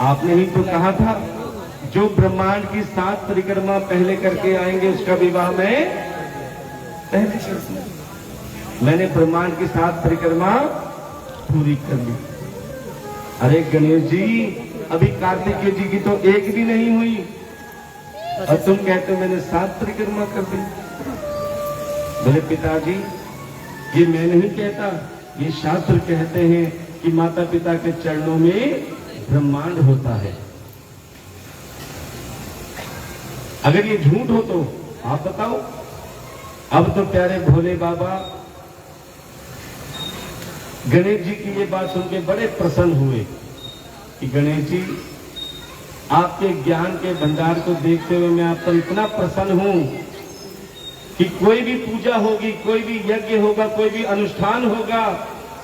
आपने ही तो कहा था जो ब्रह्मांड की 7 परिक्रमा पहले करके आएंगे उसका विवाह मैं पहले कर दूं। मैंने ब्रह्मांड की 7 परिक्रमा पूरी कर ली। अरे गणेश जी, अभी कार्तिकेय जी की तो एक भी नहीं हुई और तुम कहते हो मैंने 7 परिक्रमा कर दी। बोले पिताजी, ये मैं नहीं कहता, ये शास्त्र कहते हैं कि माता पिता के चरणों में ब्रह्मांड होता है। अगर ये झूठ हो तो आप बताओ। अब तो प्यारे भोले बाबा गणेश जी की ये बात सुन के बड़े प्रसन्न हुए कि गणेश जी, आपके ज्ञान के भंडार को देखते हुए मैं आप पर इतना प्रसन्न हूं कि कोई भी पूजा होगी, कोई भी यज्ञ होगा, कोई भी अनुष्ठान होगा,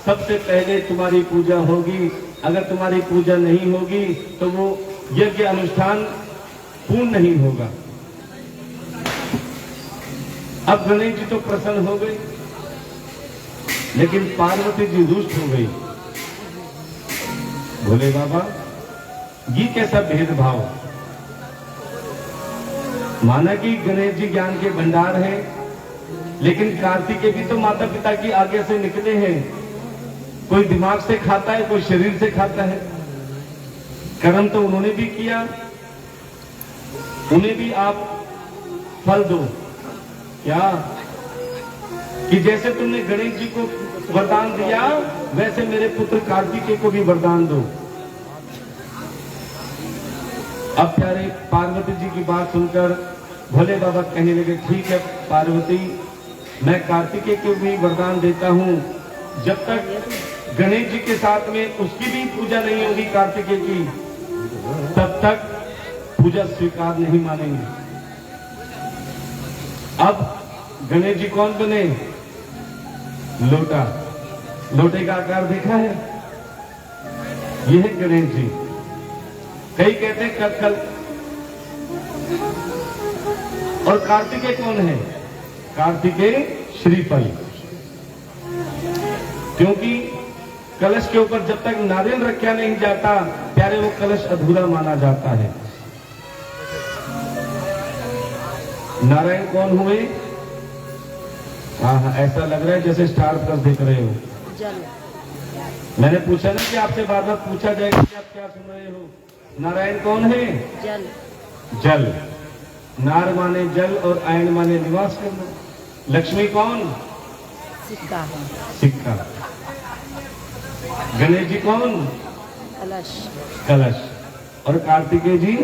सबसे पहले तुम्हारी पूजा होगी। अगर तुम्हारी पूजा नहीं होगी तो वो यज्ञ अनुष्ठान पूर्ण नहीं होगा। अब गणेश जी तो प्रसन्न हो गए, लेकिन पार्वती जी रुष्ट हो गई। भोले बाबा, ये कैसा भेदभाव? माना कि गणेश जी ज्ञान के भंडार हैं, लेकिन कार्तिकेय भी तो माता पिता की आज्ञा से निकले हैं। कोई दिमाग से खाता है, कोई शरीर से खाता है। कर्म तो उन्होंने भी किया, उन्हें भी आप फल दो। क्या कि जैसे तुमने गणेश जी को वरदान दिया, वैसे मेरे पुत्र कार्तिकेय को भी वरदान दो। अब प्यारे पार्वती जी की बात सुनकर भोले बाबा कहने लगे, ठीक है पार्वती, मैं कार्तिकेय को भी वरदान देता हूं, जब तक गणेश जी के साथ में उसकी भी पूजा नहीं होगी कार्तिकेय की, तब तक पूजा स्वीकार नहीं मानेंगे। अब गणेश जी कौन बने? लोटा। लोटे का आकार देखा है? यह है गणेश जी। कई कहते हैं कल। और कार्तिकेय कौन है? कार्तिकेय श्रीफल। क्योंकि कलश के ऊपर जब तक नारियल रखा नहीं जाता, प्यारे वो कलश अधूरा माना जाता है। नारायण कौन हुए? हाँ, ऐसा लग रहा है जैसे स्टार प्लस देख रहे हो। जल। मैंने पूछा ना कि आपसे बार बार पूछा जाएगा कि आप क्या सुन रहे हो। नारायण कौन है? जल। जल। नार माने जल और आयन माने निवास करना। लक्ष्मी कौन? सिक्का। सिक्का। गणेश जी कौन? कलश। कलश। और कार्तिकेय जी?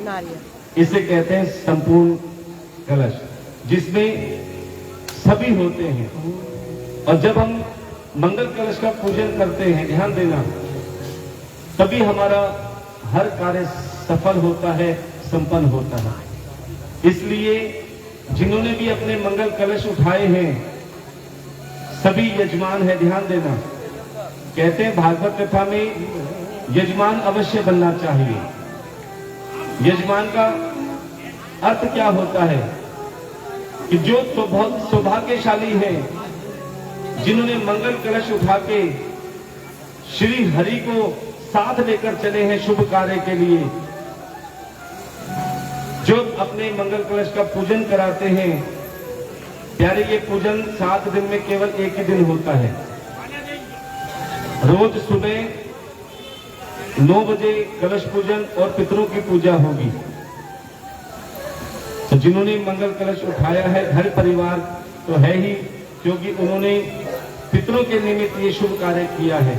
नारियल। इसे कहते हैं संपूर्ण कलश, जिसमें सभी होते हैं। और जब हम मंगल कलश का पूजन करते हैं, ध्यान देना, तभी हमारा हर कार्य सफल होता है, संपन्न होता है। इसलिए जिन्होंने भी अपने मंगल कलश उठाए हैं, सभी यजमान है। ध्यान देना, कहते हैं भागवत कथा में यजमान अवश्य बनना चाहिए। यजमान का अर्थ क्या होता है? कि जो सौभाग्यशाली है, जिन्होंने मंगल कलश उठा के श्री हरि को साथ लेकर चले हैं शुभ कार्य के लिए, जो अपने मंगल कलश का पूजन कराते हैं। प्यारे, ये पूजन 7 दिन में केवल एक ही दिन होता है। रोज सुबह 9 बजे कलश पूजन और पितरों की पूजा होगी। तो जिन्होंने मंगल कलश उठाया है, हर परिवार तो है ही, क्योंकि उन्होंने पितरों के निमित्त ये शुभ कार्य किया है।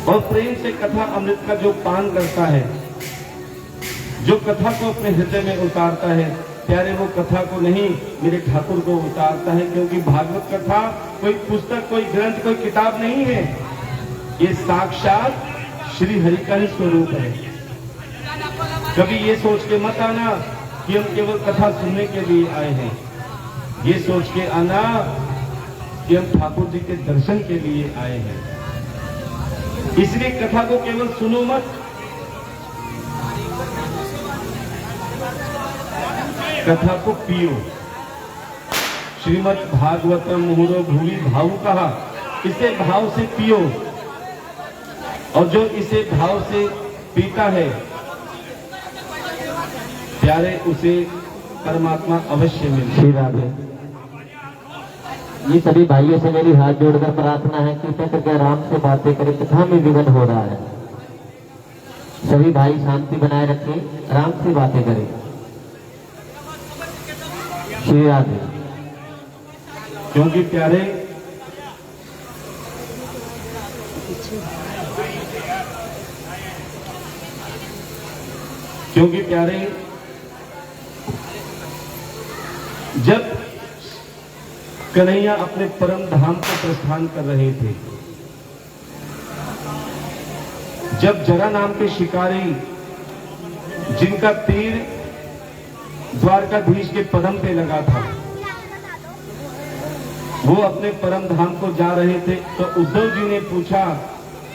और प्रेम से कथा अमृत का जो पान करता है, जो कथा को अपने हृदय में उतारता है, प्यारे वो कथा को नहीं, मेरे ठाकुर को उतारता है। क्योंकि भागवत कथा कोई पुस्तक, कोई ग्रंथ, कोई किताब नहीं है। ये साक्षात श्री हरि का ही स्वरूप है। कभी ये सोच के मत आना कि हम केवल कथा सुनने के लिए आए हैं। ये सोच के आना कि हम ठाकुर जी के दर्शन के लिए आए हैं। इसलिए कथा को केवल सुनो मत, कथा को पियो। श्रीमद् भागवतम मुहुरो भूरि भावुकः इसे भाव से पियो, और जो इसे भाव से पीता है प्यारे, उसे परमात्मा अवश्य मिले। श्री राधे। ये सभी भाइयों से मेरी हाथ जोड़कर प्रार्थना है कि कृपया करके आराम से बातें करें, कथा में विघ्न हो रहा है। सभी भाई शांति बनाए रखें, आराम से बातें करें। श्री राधे। क्योंकि प्यारे जब कन्हैया अपने परम धाम को प्रस्थान कर रहे थे, जब जरा नाम के शिकारी, जिनका तीर द्वारकाधीश के पदम पे लगा था, वो अपने परम धाम को जा रहे थे, तो उद्धव जी ने पूछा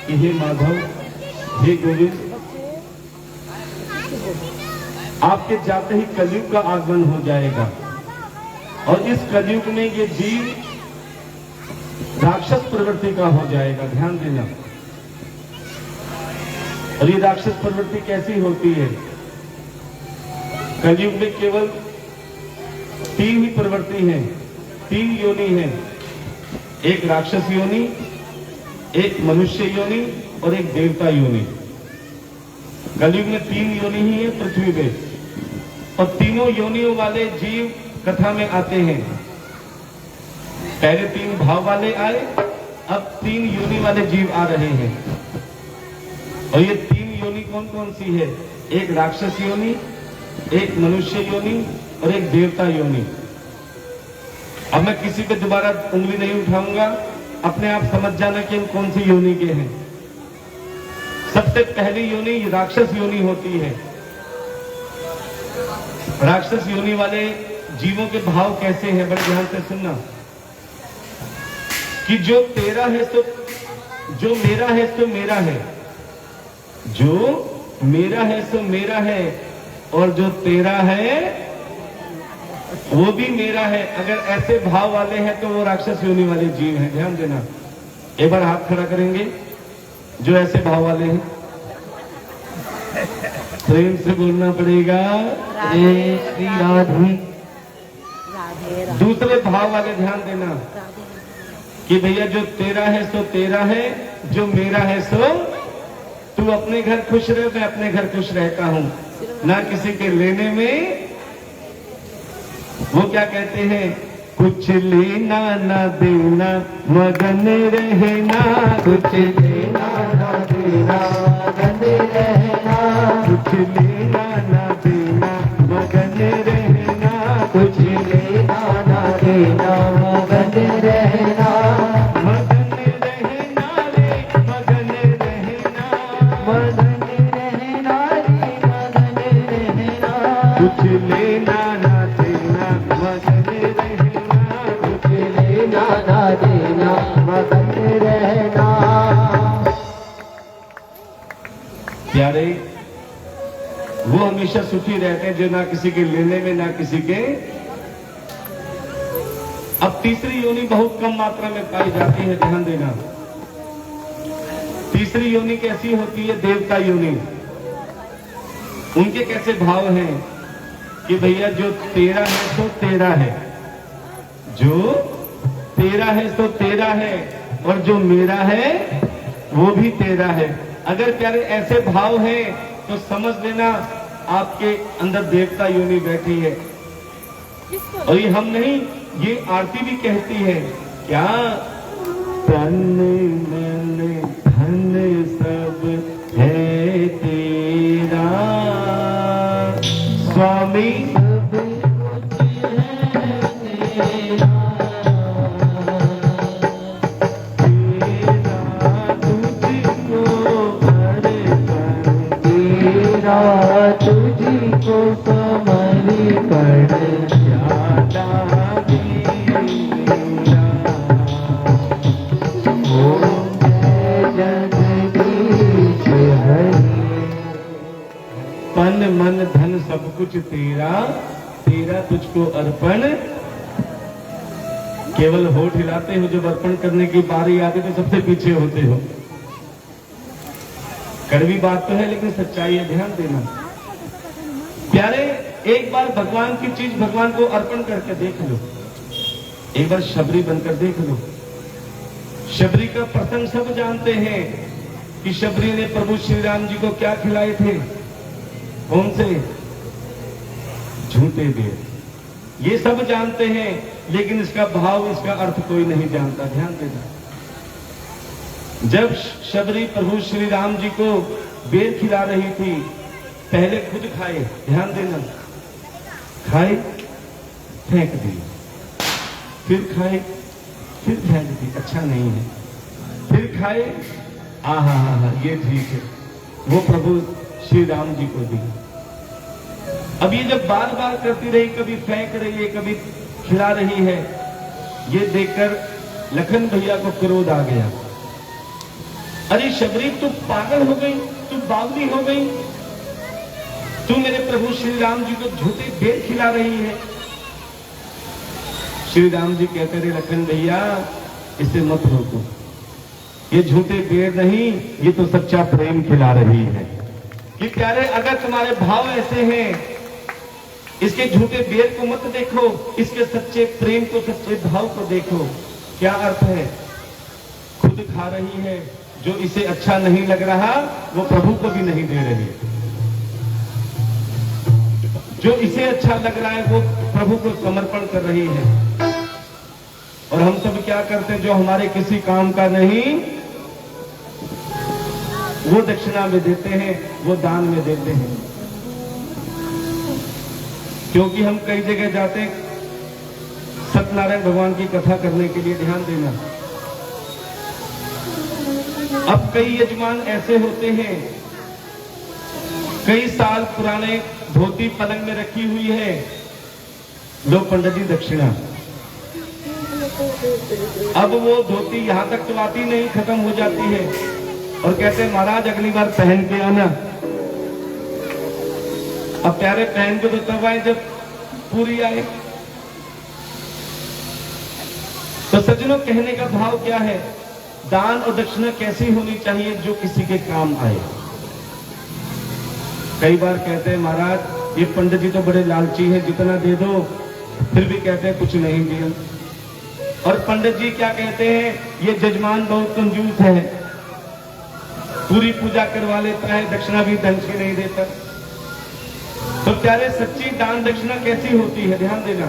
कि हे माधव, हे गोविंद, आपके जाते ही कलयुग का आगमन हो जाएगा, और इस कलयुग में ये जीव राक्षस प्रवृत्ति का हो जाएगा। ध्यान देना। और ये राक्षस प्रवृत्ति कैसी होती है? कलयुग में केवल 3 ही प्रवृत्ति हैं, 3 योनि हैं, एक राक्षस योनि, एक मनुष्य योनि और एक देवता योनि। कलयुग में 3 योनि ही है पृथ्वी पे, और तीनों योनियों वाले जीव कथा में आते हैं। पहले 3 भाव वाले आए, अब 3 योनि वाले जीव आ रहे हैं। और ये 3 योनि कौन कौन सी है? एक राक्षस योनि, एक मनुष्य योनि और एक देवता योनि। अब मैं किसी पे दोबारा उंगली नहीं उठाऊंगा, अपने आप समझ जाना कि हम कौन सी योनि के हैं। सबसे पहली योनि राक्षस योनि होती है। राक्षस योनि वाले जीवों के भाव कैसे हैं? बड़े ध्यान से सुनना कि जो तेरा है सो, जो मेरा है सो मेरा है, जो मेरा है सो मेरा है, और जो तेरा है वो भी मेरा है। अगर ऐसे भाव वाले हैं तो वो राक्षस योनि वाले जीव हैं। ध्यान देना। एक बार हाथ खड़ा करेंगे जो ऐसे भाव वाले हैं। प्रेम से बोलना पड़ेगा, श्री राधे। दूसरे भाव वाले ध्यान देना कि भैया जो तेरा है सो तेरा है, जो मेरा है सो, तू अपने घर खुश रहे, मैं अपने घर खुश रहता हूं, ना किसी के लेने में। वो क्या कहते हैं? कुछ लेना ना देना, मगन रहना, कुछ लेना ना देना, मगन रहना, कुछ लेना ना देना, मगन रहना, कुछ लेना ना देना, मगन रहना, मगन रहना रे, मगन रहना, मगन रहना रे, मगन रहना, कुछ लेना ना देना, मगन रहना, कुछ लेना ना देना, मगन रहना। प्यारे, वो हमेशा सुखी रहते हैं जो ना किसी के लेने में ना किसी के। अब तीसरी योनि बहुत कम मात्रा में पाई जाती है, ध्यान देना। तीसरी योनि कैसी होती है? देवता योनि। उनके कैसे भाव हैं कि भैया जो तेरा है सो तेरा है, जो तेरा है सो तेरा है, और जो मेरा है वो भी तेरा है। अगर प्यारे ऐसे भाव हैं तो समझ लेना आपके अंदर देवता योनि बैठी है। और ये हम नहीं, ये आरती भी कहती है क्या? तन मन धन सब है तेरा, स्वामी सब कुछ है तेरा, तुझको समर्पण ज्यादा मेरा। ओम जय जगदीश हरि। तन मन धन सब कुछ तेरा, तेरा तुझको अर्पण केवल होठ हिलाते हो, जब अर्पण करने की बारी आती तो सबसे पीछे होते हो। कड़वी बात तो है लेकिन सच्चाई है, ध्यान देना प्यारे। एक बार भगवान की चीज भगवान को अर्पण करके देख लो, एक बार शबरी बनकर देख लो। शबरी का प्रसंग सब जानते हैं कि शबरी ने प्रभु श्री राम जी को क्या खिलाए थे, कौन से? झूठे बेर। ये सब जानते हैं लेकिन इसका भाव, इसका अर्थ कोई नहीं जानता। ध्यान देना, जब शबरी प्रभु श्री राम जी को बेर खिला रही थी, पहले खुद खाए, ध्यान देना, खाए फेंक दी, फिर खाए फिर फेंक दी, अच्छा नहीं है, फिर खाए, आहा ये ठीक है, वो प्रभु श्री राम जी को दी। अब ये जब बार बार करती रही, कभी फेंक रही है कभी खिला रही है, ये देखकर लखन भैया को क्रोध आ गया। अरे शबरी तू पागल हो गई, तू बावली हो गई, तू मेरे प्रभु श्री राम जी को झूठे बेर खिला रही है। श्री राम जी कहते रहे, लखन भैया इसे मत रोको, ये झूठे बेर नहीं, ये तो सच्चा प्रेम खिला रही है। कि प्यारे अगर तुम्हारे भाव ऐसे हैं, इसके झूठे बेर को मत देखो, इसके सच्चे प्रेम को, सच्चे भाव को देखो। क्या अर्थ है? खुद खा रही है, जो इसे अच्छा नहीं लग रहा वो प्रभु को भी नहीं दे रही, जो इसे अच्छा लग रहा है वो प्रभु को समर्पण कर रही है। और हम सब क्या करते हैं, जो हमारे किसी काम का नहीं वो दक्षिणा में देते हैं, वो दान में देते हैं। क्योंकि हम कई जगह जाते हैं सत्यनारायण भगवान की कथा करने के लिए, ध्यान देना। अब कई यजमान ऐसे होते हैं, कई साल पुराने धोती पलंग में रखी हुई है, लो पंडित जी दक्षिणा। अब वो धोती यहां तक तो आती नहीं, खत्म हो जाती है और कहते हैं महाराज अगली बार पहन के आना। अब प्यारे पहन के तो तब आए जब पूरी आए। तो सज्जनों, कहने का भाव क्या है, दान और दक्षिणा कैसी होनी चाहिए जो किसी के काम आए। कई बार कहते हैं महाराज ये पंडित जी तो बड़े लालची है, जितना दे दो, फिर भी कहते हैं कुछ नहीं दिया। और पंडित जी क्या कहते हैं, ये जजमान बहुत कंजूस है, पूरी पूजा करवा लेता है, दक्षिणा भी ढंग से नहीं देता। तो प्यारे सच्ची दान दक्षिणा कैसी होती है, ध्यान देना।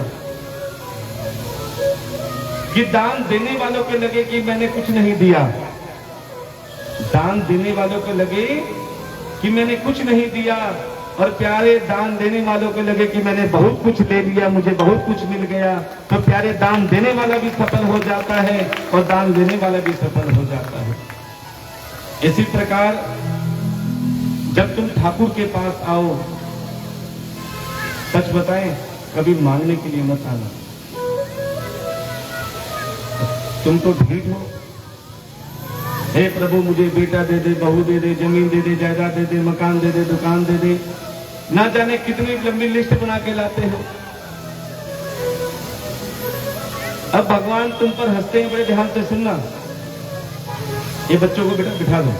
कि दान देने वालों को लगे कि मैंने कुछ नहीं दिया, दान देने वालों को लगे कि मैंने कुछ नहीं दिया, और प्यारे दान देने वालों को लगे कि मैंने बहुत कुछ ले लिया, मुझे बहुत कुछ मिल गया। तो प्यारे दान देने वाला भी सफल हो जाता है और दान लेने वाला भी सफल हो जाता है। इसी प्रकार जब तुम ठाकुर के पास आओ, सच बताएं, कभी मांगने के लिए मत आना। तुम तो ढीठ हो, हे प्रभु मुझे बेटा दे दे, बहू दे दे, जमीन दे दे, जायदाद दे दे, मकान दे दे, दुकान दे दे, ना जाने कितनी लंबी लिस्ट बना के लाते हो। अब भगवान तुम पर हंसते हैं, बड़े ध्यान से सुनना। ये बच्चों को बेटा बिठा दो।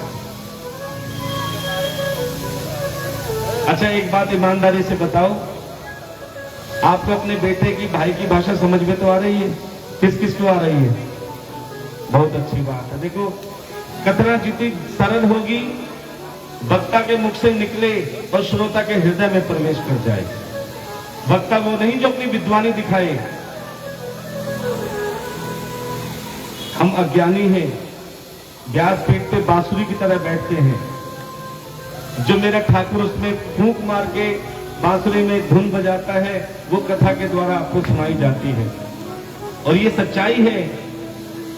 अच्छा एक बात ईमानदारी से बताओ, आपको अपने बेटे की, भाई की भाषा समझ में तो आ रही है? किस किस को आ रही है? बहुत अच्छी बात है। देखो कथना जितनी सरल होगी, वक्ता के मुख से निकले और श्रोता के हृदय में प्रवेश कर जाए। वक्ता वो नहीं जो अपनी विद्वानी दिखाए। हम अज्ञानी हैं, व्यासपीठ पे बांसुरी की तरह बैठते हैं। जो मेरा ठाकुर उसमें फूंक मार के बांसुरी में धुन बजाता है, वो कथा के द्वारा आपको सुनाई जाती है। और ये सच्चाई है,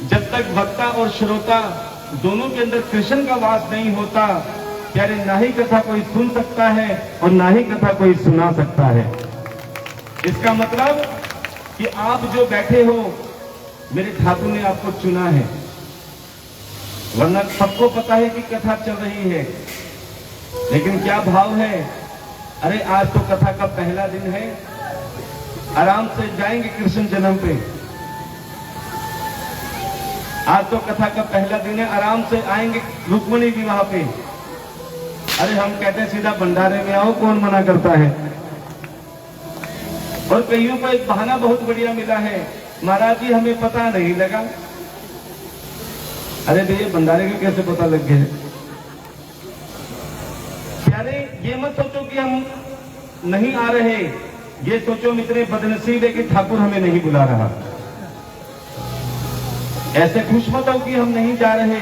जब तक वक्ता और श्रोता दोनों के अंदर कृष्ण का वास नहीं होता, प्यारे, ना ही कथा कोई सुन सकता है और ना ही कथा कोई सुना सकता है। इसका मतलब कि आप जो बैठे हो, मेरे ठाकुर ने आपको चुना है, वरना सबको पता है कि कथा चल रही है, लेकिन क्या भाव है, अरे आज तो कथा का पहला दिन है, आराम से जाएंगे कृष्ण जन्म पे, आज तो कथा का पहला दिन है, आराम से आएंगे रुक्मिणी विवाह पे। अरे हम कहते हैं सीधा भंडारे में आओ, कौन मना करता है। और कईयों को एक बहाना बहुत बढ़िया मिला है, महाराज जी हमें पता नहीं लगा। अरे भैया भंडारे का कैसे पता लग गया? प्यारे ये मत सोचो कि हम नहीं आ रहे, ये सोचो हम इतने बदनसीब है कि ठाकुर हमें नहीं बुला रहा। ऐसे खुश मत हो कि हम नहीं जा रहे,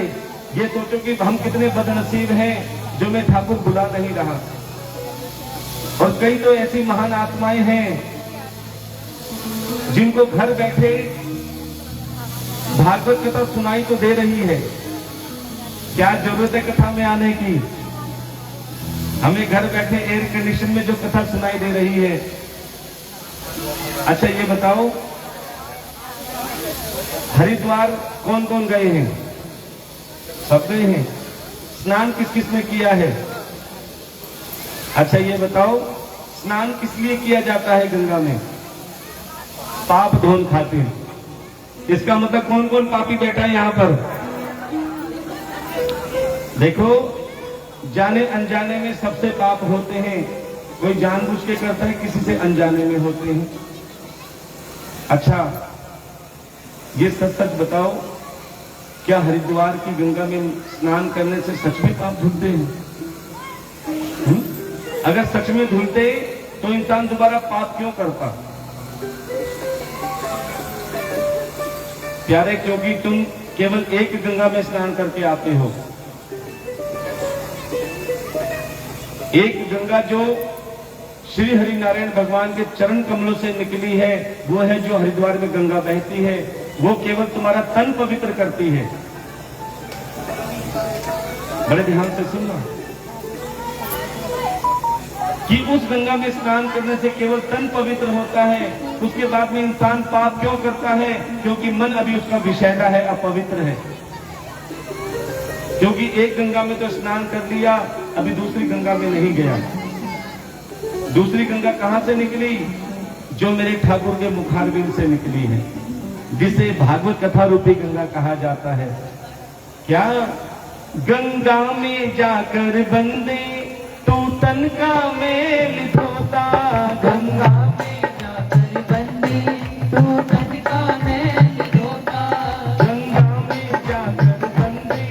ये सोचो कि हम कितने बदनसीब हैं जो मैं ठाकुर बुला नहीं रहा। और कई तो ऐसी महान आत्माएं हैं जिनको घर बैठे भागवत कथा सुनाई तो दे रही है, क्या जरूरत है कथा में आने की? हमें घर बैठे एयर कंडीशन में जो कथा सुनाई दे रही है। अच्छा ये बताओ, हरिद्वार कौन कौन गए हैं? सब गए हैं। स्नान किस किस ने किया है? अच्छा ये बताओ, स्नान किस लिए किया जाता है गंगा में? पाप धोन खातिर। इसका मतलब कौन कौन पापी बैठा है यहां पर? देखो, जाने अनजाने में सबसे पाप होते हैं। कोई जानबूझ के करता है, किसी से अनजाने में होते हैं। अच्छा ये सच सच बताओ, क्या हरिद्वार की गंगा में स्नान करने से सच में पाप धुलते हैं? अगर सच में धुलते तो इंसान दोबारा पाप क्यों करता? प्यारे, क्योंकि तुम केवल एक गंगा में स्नान करके आते हो। एक गंगा जो श्री हरिनारायण भगवान के चरण कमलों से निकली है, वो है जो हरिद्वार में गंगा बहती है। वो केवल तुम्हारा तन पवित्र करती है। बड़े ध्यान से सुनना कि उस गंगा में स्नान करने से केवल तन पवित्र होता है। उसके बाद में इंसान पाप क्यों करता है? क्योंकि मन अभी उसका विषैला है, अपवित्र है। क्योंकि एक गंगा में तो स्नान कर लिया, अभी दूसरी गंगा में नहीं गया। दूसरी गंगा कहां से निकली? जो मेरे ठाकुर के मुखारबिंद से निकली है, जिसे भागवत कथा रूपी गंगा कहा जाता है। क्या? गंगा में जाकर बंदे तू तन का मेल धोता। गंगा में जाकर बंदे तू तन का मेल धोता। गंगा में जाकर बंदे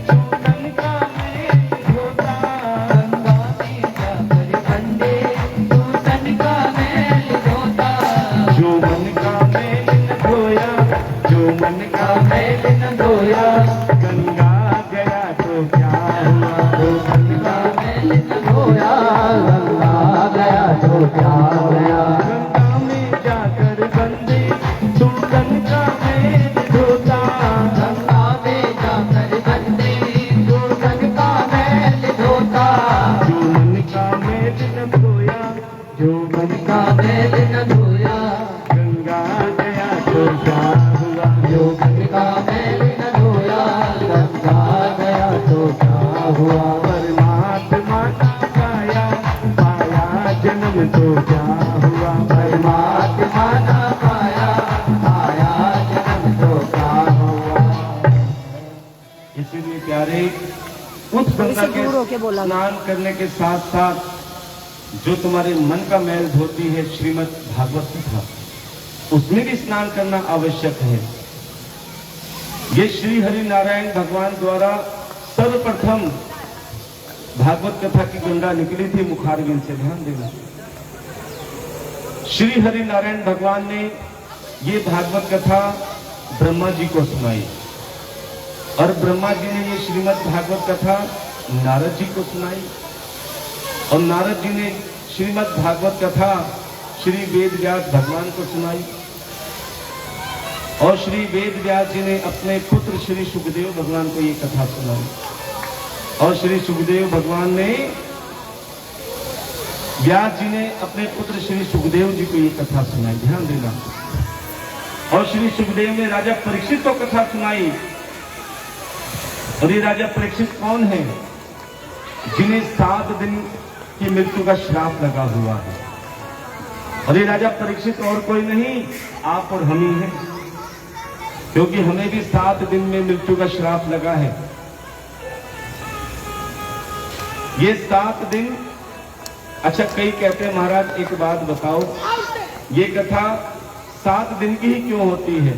तू तन का मेल धोता। गंगा में जाकर बंदे तू तन का मेल धोता। जो मन का मेल न धोया, जो मन का मेल न धोया, गंगा गया तो क्या हुआ? जो मन का मेल न धोया, गंगा गया तो क्या गया? गंगा में जाकर बंदे तू तन का मेल धोता। गंगा में जाकर बंदे तू तन का मेल धोता। जो मन का मेल न धोया, जो मन का मेल न धोया, गंगा गया तो क्या हुआ? जो मन का मेल न धोया, गंगा गया तो क्या हुआ? परमात्मा का पाया, पाया जन्म तो क्या हुआ? परमात्मा का पाया, पाया जन्म तो क्या हुआ? इसीलिए प्यारे, उस गंगा के स्नान करने के साथ साथ जो तुम्हारे मन का मैल धोती है, श्रीमद् भागवत कथा, उसमें भी स्नान करना आवश्यक है। ये श्री हरि नारायण भगवान द्वारा सर्वप्रथम भागवत कथा की गंगा निकली थी मुखारबिंद से। ध्यान देना, श्री हरि नारायण भगवान ने ये भागवत कथा ब्रह्मा जी को सुनाई, और ब्रह्मा जी ने ये श्रीमद् भागवत कथा नारद जी को सुनाई, और नारद जी ने श्रीमद् भागवत कथा श्री वेद व्यास भगवान को सुनाई, और श्री वेद व्यास जी ने अपने पुत्र श्री सुखदेव भगवान को ये कथा सुनाई, और श्री सुखदेव भगवान ने, व्यास जी ने अपने पुत्र श्री सुखदेव जी को ये कथा सुनाई। ध्यान देना, और श्री सुखदेव ने राजा परीक्षित को कथा सुनाई। और ये राजा परीक्षित कौन है? जिन्हें 7 दिन की मृत्यु का श्राप लगा हुआ है। और ये राजा परीक्षित और कोई नहीं, आप और हम ही हैं। क्योंकि हमें भी 7 दिन में मृत्यु का श्राप लगा है। ये 7 दिन, अच्छा कई कहते हैं महाराज एक बात बताओ, ये कथा 7 दिन की ही क्यों होती है?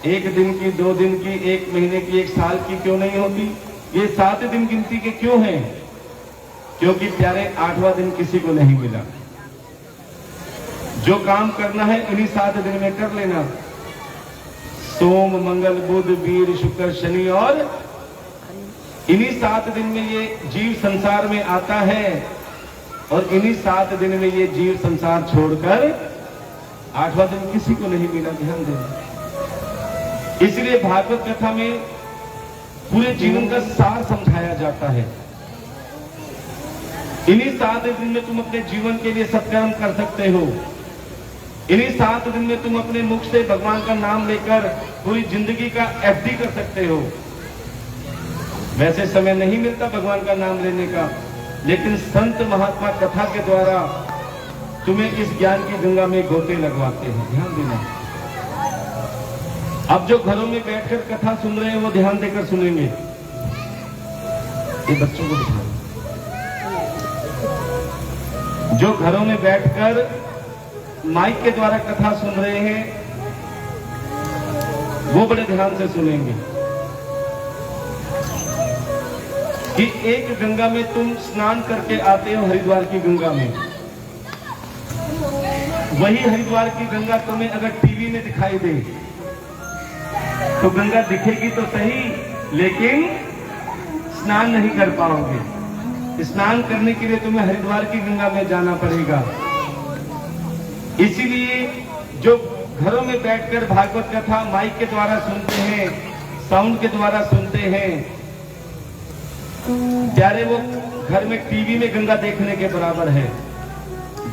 1 दिन की, 2 दिन की, 1 महीने की, 1 साल की क्यों नहीं होती? ये 7 दिन गिनती के क्यों हैं? क्योंकि प्यारे 8वां दिन किसी को नहीं मिला। जो काम करना है इन्हीं 7 दिन में कर लेना। सोम, मंगल, बुध, वीर, शुक्र, शनि, और इन्हीं 7 दिन में ये जीव संसार में आता है और इन्हीं 7 दिन में ये जीव संसार छोड़कर 8वां दिन किसी को नहीं मिला। ध्यान देना। इसलिए भागवत कथा में पूरे जीवन का सार समझाया जाता है। इन्हीं 7 दिन में तुम अपने जीवन के लिए सत्कर्म कर सकते हो। इन्हीं 7 दिन में तुम अपने मुख से भगवान का नाम लेकर पूरी जिंदगी का एफडी कर सकते हो। वैसे समय नहीं मिलता भगवान का नाम लेने का, लेकिन संत महात्मा कथा के द्वारा तुम्हें इस ज्ञान की गंगा में गोते लगवाते हैं। ध्यान देना। अब जो घरों में बैठकर कथा सुन रहे हैं वो ध्यान देकर सुनेंगे। ये बच्चों को दिखाओ। जो घरों में बैठकर माइक के द्वारा कथा सुन रहे हैं वो बड़े ध्यान से सुनेंगे कि एक गंगा में तुम स्नान करके आते हो, हरिद्वार की गंगा में। वही हरिद्वार की गंगा तुम्हें अगर टीवी में दिखाई दे तो गंगा दिखेगी तो सही, लेकिन स्नान नहीं कर पाओगे। स्नान करने के लिए तुम्हें हरिद्वार की गंगा में जाना पड़ेगा। इसीलिए जो घरों में बैठकर भागवत कथा माइक के द्वारा सुनते हैं, साउंड के द्वारा सुनते हैं, प्यारे वो घर में टीवी में गंगा देखने के बराबर है।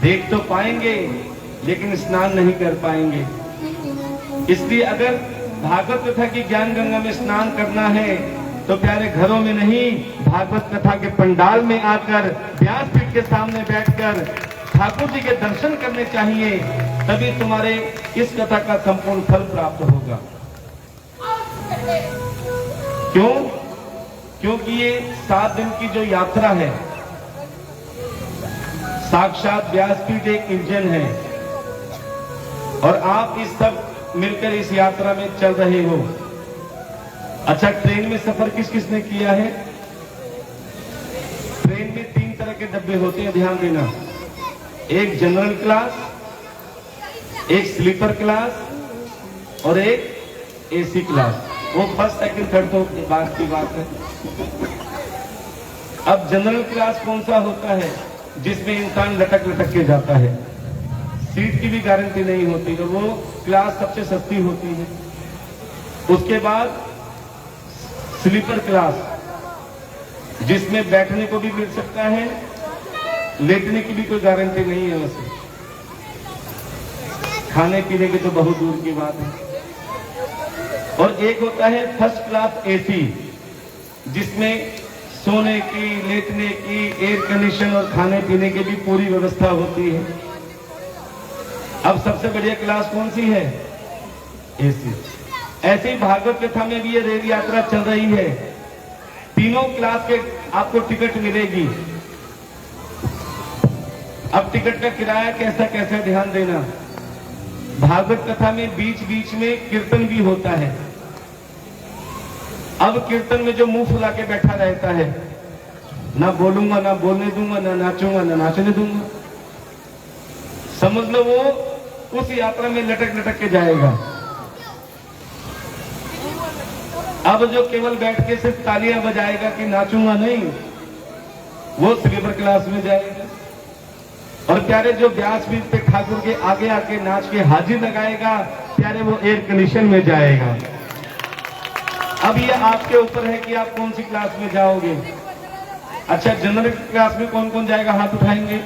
देख तो पाएंगे लेकिन स्नान नहीं कर पाएंगे। इसलिए अगर भागवत कथा की ज्ञान गंगा में स्नान करना है तो प्यारे घरों में नहीं, भागवत कथा के पंडाल में आकर व्यासपीठ के सामने बैठकर ठाकुर जी के दर्शन करने चाहिए। तभी तुम्हारे इस कथा का संपूर्ण फल प्राप्त होगा। क्यों? क्योंकि ये 7 दिन की जो यात्रा है, साक्षात व्यासपीठ एक इंजन है और आप इस सब मिलकर इस यात्रा में चल रहे हो। अच्छा, ट्रेन में सफर किस किसने किया है? ट्रेन में 3 तरह के डब्बे होते हैं, ध्यान देना। एक जनरल क्लास, एक स्लीपर क्लास और एक एसी क्लास। वो फर्स्ट सेकंड थर्ड तो बात की बात है। अब जनरल क्लास कौन सा होता है? जिसमें इंसान लटक लटक के जाता है, सीट की भी गारंटी नहीं होती, तो वो क्लास सबसे सस्ती होती है। उसके बाद स्लीपर क्लास, जिसमें बैठने को भी मिल सकता है, लेटने की भी कोई गारंटी नहीं है। वैसे खाने पीने की तो बहुत दूर की बात है। और एक होता है फर्स्ट क्लास एसी, जिसमें सोने की, लेटने की, एयर कंडीशन और खाने पीने की भी पूरी व्यवस्था होती है। अब सबसे बढ़िया क्लास कौन सी है? एसी। ऐसे ही भागवत कथा में भी ये रेल यात्रा चल रही है। तीनों क्लास के आपको टिकट मिलेगी। अब टिकट का किराया कैसा कैसा ध्यान देना। भागवत कथा में बीच बीच में कीर्तन भी होता है। अब कीर्तन में जो मुंह फुला के बैठा रहता है, ना बोलूंगा, ना बोलने दूंगा, ना नाचूंगा, ना नाचने दूंगा, समझ लो वो उस यात्रा में लटक लटक के जाएगा। अब जो केवल बैठ के सिर्फ तालियां बजाएगा कि नाचूंगा नहीं, वो स्लीपर क्लास में जाएगा। और प्यारे जो व्यासपीठ पे ठाकुर के आगे आके नाच के हाजिर लगाएगा, प्यारे वो एयर कंडीशन में जाएगा। अब ये आपके ऊपर है कि आप कौन सी क्लास में जाओगे। अच्छा, जनरल क्लास में कौन कौन जाएगा? हाथ उठाएंगे।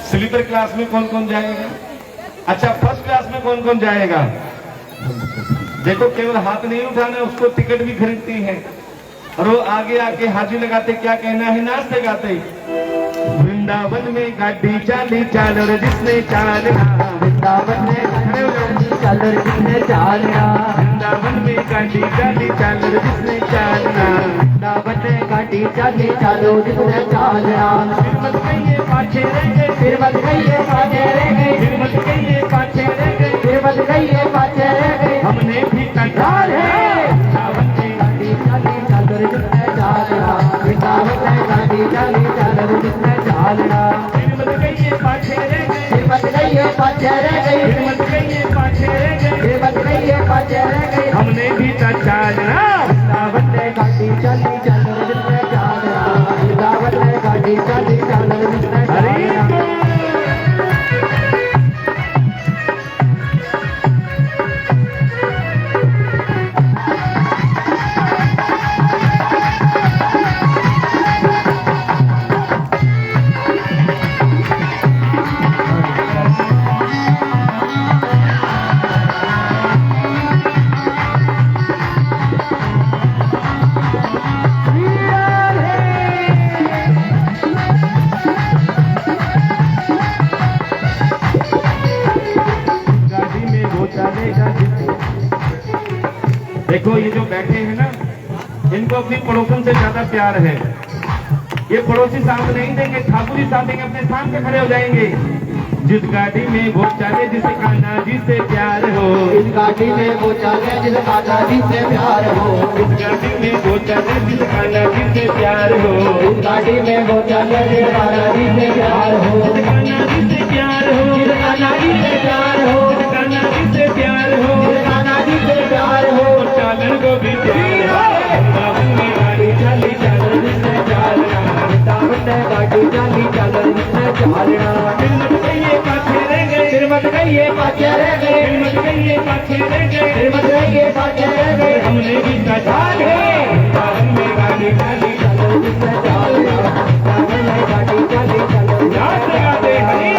स्लीपर क्लास में कौन कौन जाएगा? अच्छा, फर्स्ट क्लास में कौन कौन जाएगा? देखो, केवल हाथ नहीं उठाना, उसको टिकट भी खरीदती है। और वो आगे आके हाजिर लगाते, क्या कहना है, नाचते गाते, वृंदावन में गाड़ी चाली चाल और जिसने चाल वृंदावन में खड़े हो जाओ। चल जिसने चालना, वृंदावन में गाड़ी चाली चाल जिसने चालना, वृंदावन में गाड़ी चाली चालो जिसने चालना। फिर मत कहिए पाछे रह गए, फिर मत कहिए पाछे रह गए, फिर मत कहिए पाछे रह गए, फिर मत कहिए पाछे रह गए। हमने भी तैयार है वृंदावन में गाड़ी चाली चालो जिसने चालना, वृंदावन में गाड़ी चाली चालो जिसने चालना। फिर मत कहिए पाछे रह गए, फिर मत कहिए पाछे रह गए, फिर मत कहिए पाछे रह गए, फिर मत कहिए पाछे रह गए। हमने भी तैयार वृंदावन में गाड़ी चाली चालो जिसने चालना, वृंदावन में गाड़ी चाली चालो जिसने चालना। गाड़ी में वो चलेगा जिसने। देखो ये जो बैठे हैं ना, इनको अपनी पड़ोसन से ज्यादा प्यार है। ये पड़ोसी साथ नहीं देंगे, ठाकुर जी साथ देंगे, अपने स्थान पे खड़े हो जाएंगे। जिस गाड़ी में वो चले जिसे कान्हा जी से प्यार हो, इस गाड़ी में वो चले जिस कान्हा जी से प्यार हो, इस गाड़ी में वो चले जिस कान्हा जी से प्यार हो, इस गाड़ी में वो चले जिस कान्हा जी से प्यार हो, जिस कान्हा जी से प्यार हो, जिस कान्हा जी से प्यार हो, जिस कान्हा जी से प्यार हो, जिस कान्हा जी से प्यार हो। और चालन को भी प्यार हो। वृंदावन में गाड़ी चली चालन जिसने चालना, वृंदावन में गाड़ी चाली चालो जिसने चालना। फिर मत कहिए पाछे रह गए, फिर मत कहिए पाछे रह गए, फिर मत कहिए पाछे रह गए, फिर मत कहिए पाछे रह गए। हमने भी तैयार है वृंदावन में गाड़ी चली चालो जिसने चालना, वृंदावन में गाड़ी चाली चालो नाच लगाते हरी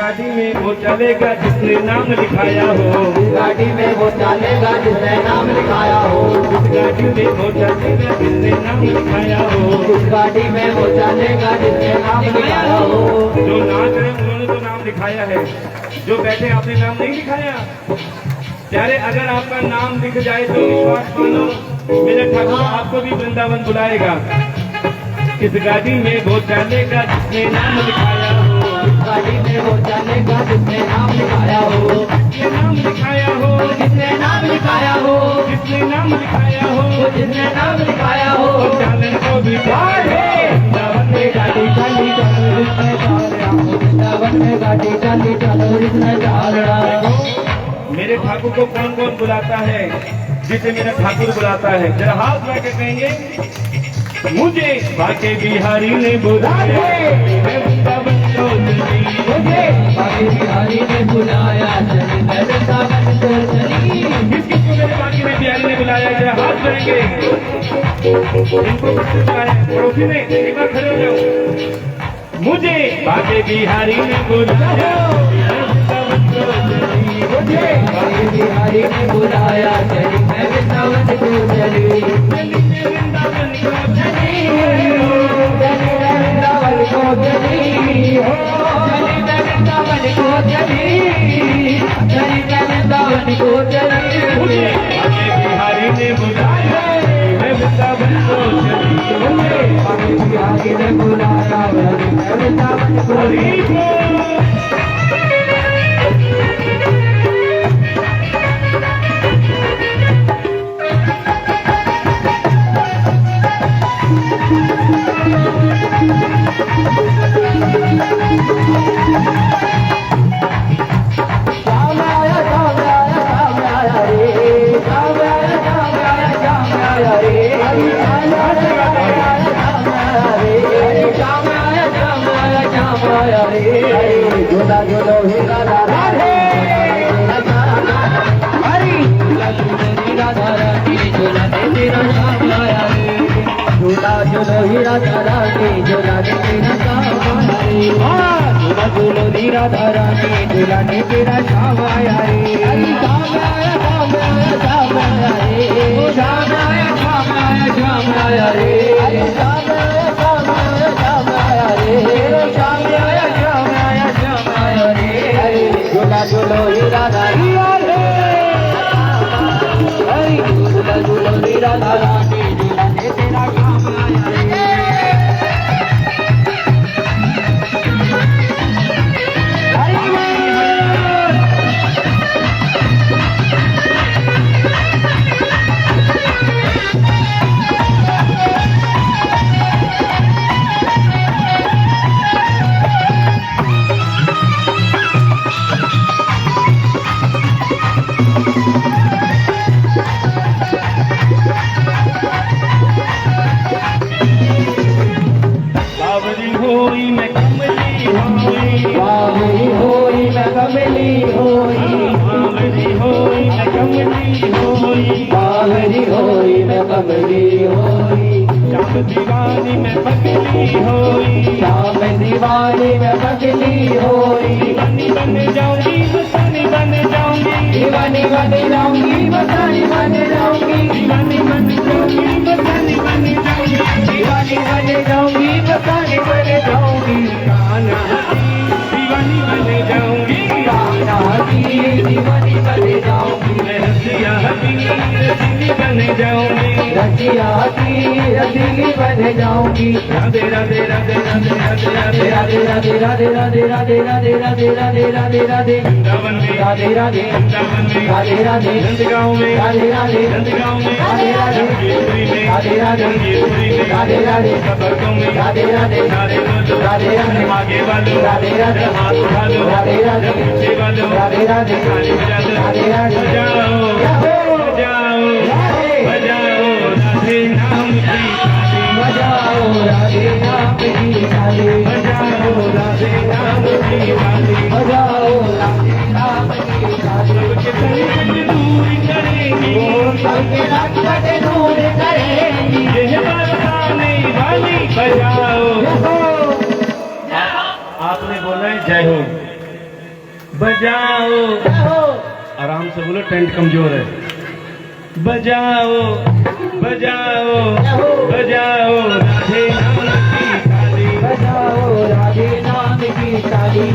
गाड़ी में वो चलेगा जिसने नाम लिखाया हो, गाड़ी में वो चलेगा जिसने नाम लिखाया हो, इस गाड़ी में वो चलेगा जिसने नाम लिखाया हो। इस गाड़ी में वो चलेगा जिसने नाम लिखाया हो। जो नाच रहे उन्होंने तो नाम लिखाया है, जो बैठे आपने नाम नहीं लिखाया। प्यारे अगर आपका नाम लिख जाए तो विश्वास मानो मेरे ठाकुर आपको भी वृंदावन बुलाएगा। इस गाड़ी में वो चलेगा जिसने नाम लिखाया हो, इस गाड़ी में वो चलेगा जिसने नाम लिखाया हो, जिसने नाम लिखाया हो, जिसने नाम लिखाया हो, जिसने नाम लिखाया हो, जिसने नाम लिखाया हो। और चालन को भी प्यार है वृंदावन में गाड़ी चाली चलो जिसने चालना, वृंदावन में गाड़ी चाली चलो जिसने चालना। मेरे ठाकुर को कौन कौन बुलाता है? जिसे मेरा ठाकुर बुलाता है, जरा हाथ लगा के कहेंगे मुझे बाके बिहारी ने बुलाया, मैं वृंदावन को चली। मुझे बाकी बिहारी ने बुलाया, चली मैं वृंदावन को चली। किसको मेरे बाकी में बिहारी ने बुलाया? जरा हाथ करेंगे। इनको किसने बुलाया? पड़ोसी ने। एक बार खड़े हो जाओ। मुझे बाके बिहारी ने बुलाया, मैं वृंदावन को चली। मुझे बाकी बिहारी ने बुलाया, चली मैं वृंदावन को चली। चली मैं वृंदावन को चली, चली मैं वृंदावन को चली, हो चली मैं वृंदावन को चली, चली मैं वृंदावन को चली। मुझे बाके बिहारी ने बुलाया, मैं वृंदावन को चली। मुझे बाकी बिहारी ने बुलाया, चली मैं वृंदावन को चली। हरि बोल। श्याम आया रे, झूला झूलो ही राधा राधे, हरी झूला झूलो ही राधा रानी, झूला दे तेरा श्याम आया रे, झूला झूलो ही राधा रानी, झूला दे तेरा श्याम आया रे, झूला झूलो ही राधा रानी, झूला दे तेरा श्याम आया रे, श्याम आया श्याम आया श्याम आया रे, श्याम आया श्याम आया श्याम आया रे, श्याम आया श्याम आया श्याम आया रे, श्याम आया श्याम आया श्याम आया रे, झूला झूलो ही राधा रे, झूला झूलो ही राधा रानी, झूला दे तेरा श्याम आया रे। बावरी होई मैं कमली होई, बावरी होई मैं कमली होई, बावरी होई मैं कमली होई, बावरी होई मैं कमली होई, श्याम दीवानी मैं पगली होई, श्याम दीवानी मैं पगली होई, दीवानी बन जाऊंगी मस्तानी बन जाऊंगी, दीवानी बन जाऊंगी मस्तानी बन जाऊंगी, दीवानी बन जाऊंगी मस्तानी बन जाऊंगी, दीवानी बन जाऊंगी मस्तानी बन जाऊंगी, कान्हा दीवानी बन जाऊंगी, कान्हा की दीवानी बन जाऊंगी, मैं रसिया की रसीली बन जाऊंगी, रसिया की रसीली बन जाऊंगी, राधे राधे राधे राधे राधे राधे राधे राधे राधे राधे राधे राधे राधे राधे राधे राधे वृंदावन में राधे राधे वृंदावन में राधे राधे नंदगांव में राधे राधे नंदगांव में राधे राधे जंगीरपुरी में राधे राधे जंगीरपुरी में राधे राधे कबरकों में राधे राधे राधे बोलो राधे राधे आगे वालो राधे राधे हाथ उठा लो राधे राधे पीछे वालो राधे राधे ताली बजा दो राधे राधे बजाओ बजाओ बजाओ राधे नाम की ताली बजाओ राधे नाम की ताली, बजाओ राधे नाम की ताली बजाओ राधे नाम की ताली, सबके संकट दूर करेगी सबके संकट दूर करेगी, यह बरसाने वाली बजाओ आपने बोला है जय हो बजाओ आराम से बोलो टेंट कमजोर है बजाओ बजाओ बजाओ राधे नाम की ताली बजाओ राधे नाम की ताली,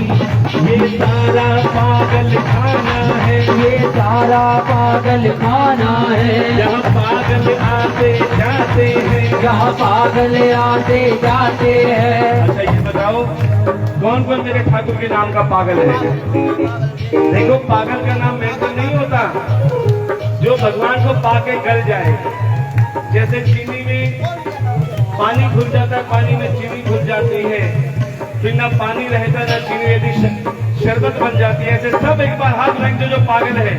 ये सारा पागल खाना है ये सारा पागल खाना है, यहाँ पागल आते जाते हैं यहाँ पागल आते जाते हैं, अच्छा ये बताओ कौन कौन मेरे ठाकुर के नाम का पागल है देखो पागल का नाम मेंशन नहीं होता जो भगवान को पाके गल जाए जैसे चीनी में पानी घुल जाता है पानी में चीनी घुल जाती है फिर ना पानी रहता ना चीनी यदि शरबत बन जाती है ऐसे सब एक बार हाथ रख दो जो पागल है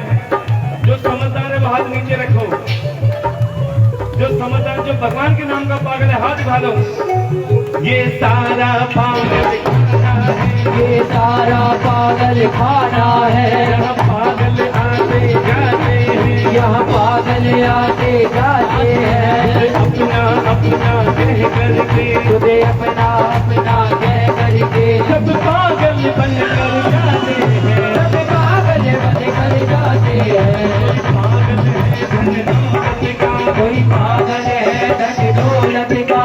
जो समझदार है वो हाथ नीचे रखो जो समझदार जो भगवान के नाम का पागल है हाथ उठा लो ये सारा पागल खाना है ये सारा पागल खाना है, यहाँ पागल आते जाते हैं यहाँ पागल आते जाते हैं, अपना अपना कह करके तुझे अपना अपना कह करके सब पागल बन कर जाते हैं सब पागल बन कर जाते हैं, पागल है धन दौलत का कोई पागल है धन दौलत का,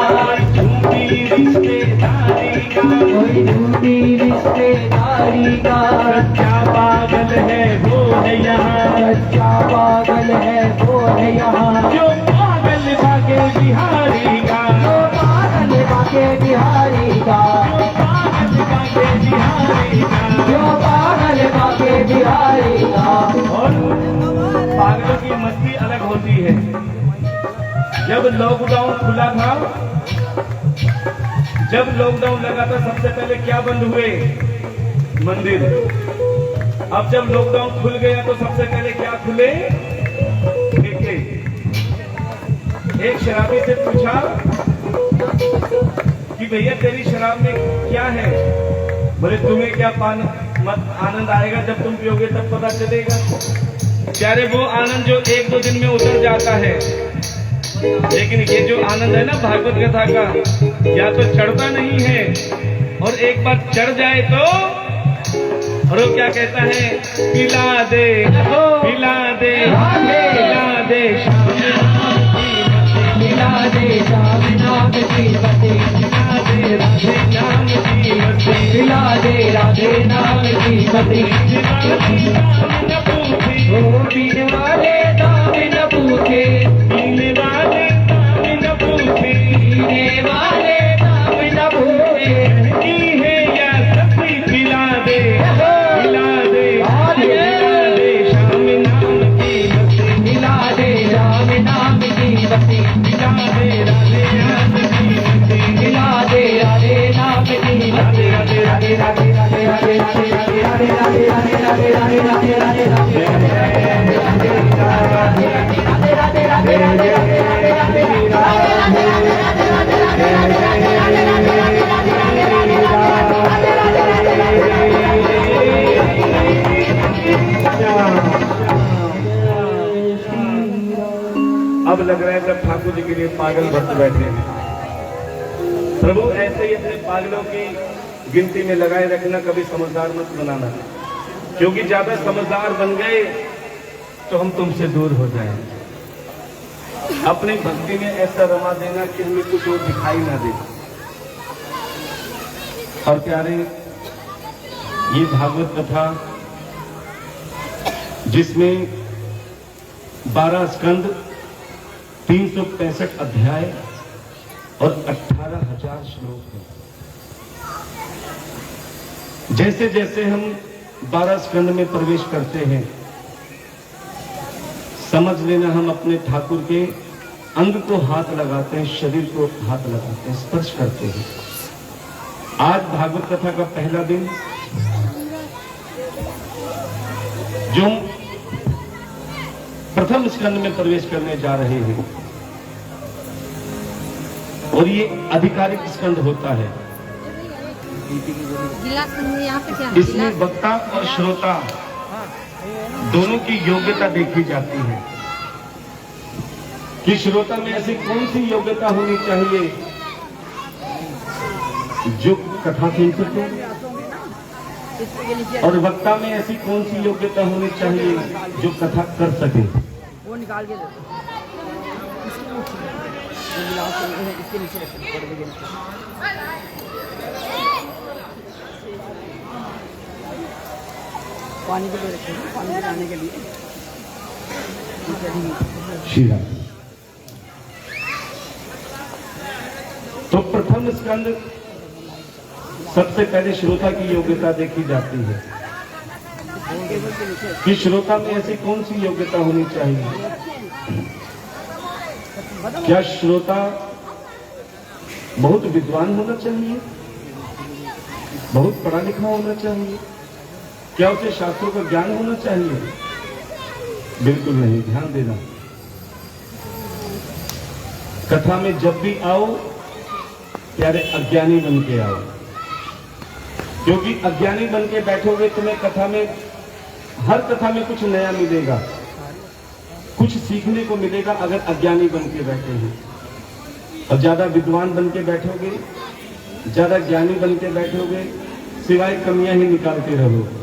झूठी रिश्तेदारी का कोई झूठी रिश्तेदारी का, सच्चा पागल है वो है यहाँ सच्चा पागल है वो है यहाँ, जो पागल भागे बिहारी का जो पागल बाके बिहारी का, पागल भागे बिहारी का जो पागल बाके बिहारी का, और पागलों की मस्ती अलग होती है जब लॉकडाउन खुला था जब लॉकडाउन लगा था सबसे पहले क्या बंद हुए मंदिर अब जब लॉकडाउन खुल गया तो सबसे पहले क्या खुले ठेके एक शराबी से पूछा कि भैया तेरी शराब में क्या है बोले तुम्हें क्या आनंद आएगा, जब तुम पियोगे तब पता चलेगा। प्यारे वो आनंद जो एक दो दिन में उतर जाता है, लेकिन ये जो आनंद है ना भागवत कथा का, या तो चढ़ता नहीं है, और एक बार चढ़ जाए तो, और वो क्या कहता है, पिला दे पिला दे पिला दे मिला दे श्याम नाम की बत्ती, पिला दे राधे नाम की बत्ती, मिला दे राधे नाम की बत्ती। ओ पीने वाले दाम न पूछे, पीने वाले दाम न पूछे, पीने वाले दाम न पूछे, की है या सभी पिला दे पिला दे पिला दे श्याम नाम की बत्ती, मिला दे राम नाम की बत्ती, पिला दे राधे नाम की बत्ती, मिला दे राधे नाम की बत्ती। राधे राधे राधे राधे राधे राधे राधे राधे राधे राधे राधे राधे राधे राधे अब लग रहा है जब ठाकुर जी के लिए पागल भक्त बैठे हैं। प्रभु ऐसे ही अपने पागलों की गिनती में लगाए रखना, कभी समझदार मत बनाना, क्योंकि ज्यादा समझदार बन गए तो हम तुमसे दूर हो जाएं। अपनी भक्ति में ऐसा रमा देना कि हमें कुछ और दिखाई ना दे। और प्यारे, ये भागवत कथा जिसमें 12 स्कंद, 365 अध्याय और 18,000 श्लोक हैं। जैसे जैसे हम 12 स्कंद में प्रवेश करते हैं, समझ लेना हम अपने ठाकुर के अंग को हाथ लगाते हैं, शरीर को हाथ लगाते हैं, स्पर्श करते हैं। आज भागवत कथा का पहला दिन, जो हम प्रथम स्कंद में प्रवेश करने जा रहे हैं, और ये आधिकारिक स्कंद होता है। गिलास यहाँ पे क्या इसमें वक्ता और श्रोता दोनों की योग्यता देखी जाती है कि श्रोता में ऐसी कौन सी योग्यता होनी चाहिए जो कथा सुन सके, और वक्ता में ऐसी कौन सी योग्यता होनी चाहिए जो कथा कर सके। वो निकाल के दे इसके नीचे रखो। पानी के लिए रखें, पानी पिलाने के लिए। शीला। तो प्रथम स्कंद सबसे पहले श्रोता की योग्यता देखी जाती है कि श्रोता में ऐसी कौन सी योग्यता होनी चाहिए। क्या श्रोता बहुत विद्वान होना चाहिए, बहुत पढ़ा लिखा होना चाहिए, क्या उसे शास्त्रों का ज्ञान होना चाहिए? बिल्कुल नहीं। ध्यान देना, कथा में जब भी आओ प्यारे अज्ञानी बन के आओ, क्योंकि अज्ञानी बन के बैठोगे तुम्हें कथा में, हर कथा में कुछ नया मिलेगा, कुछ सीखने को मिलेगा अगर अज्ञानी बन के बैठे हैं। और ज्यादा विद्वान बन के बैठोगे, ज्यादा ज्ञानी बन के बैठोगे, सिवाय कमियां ही निकालते रहोगे।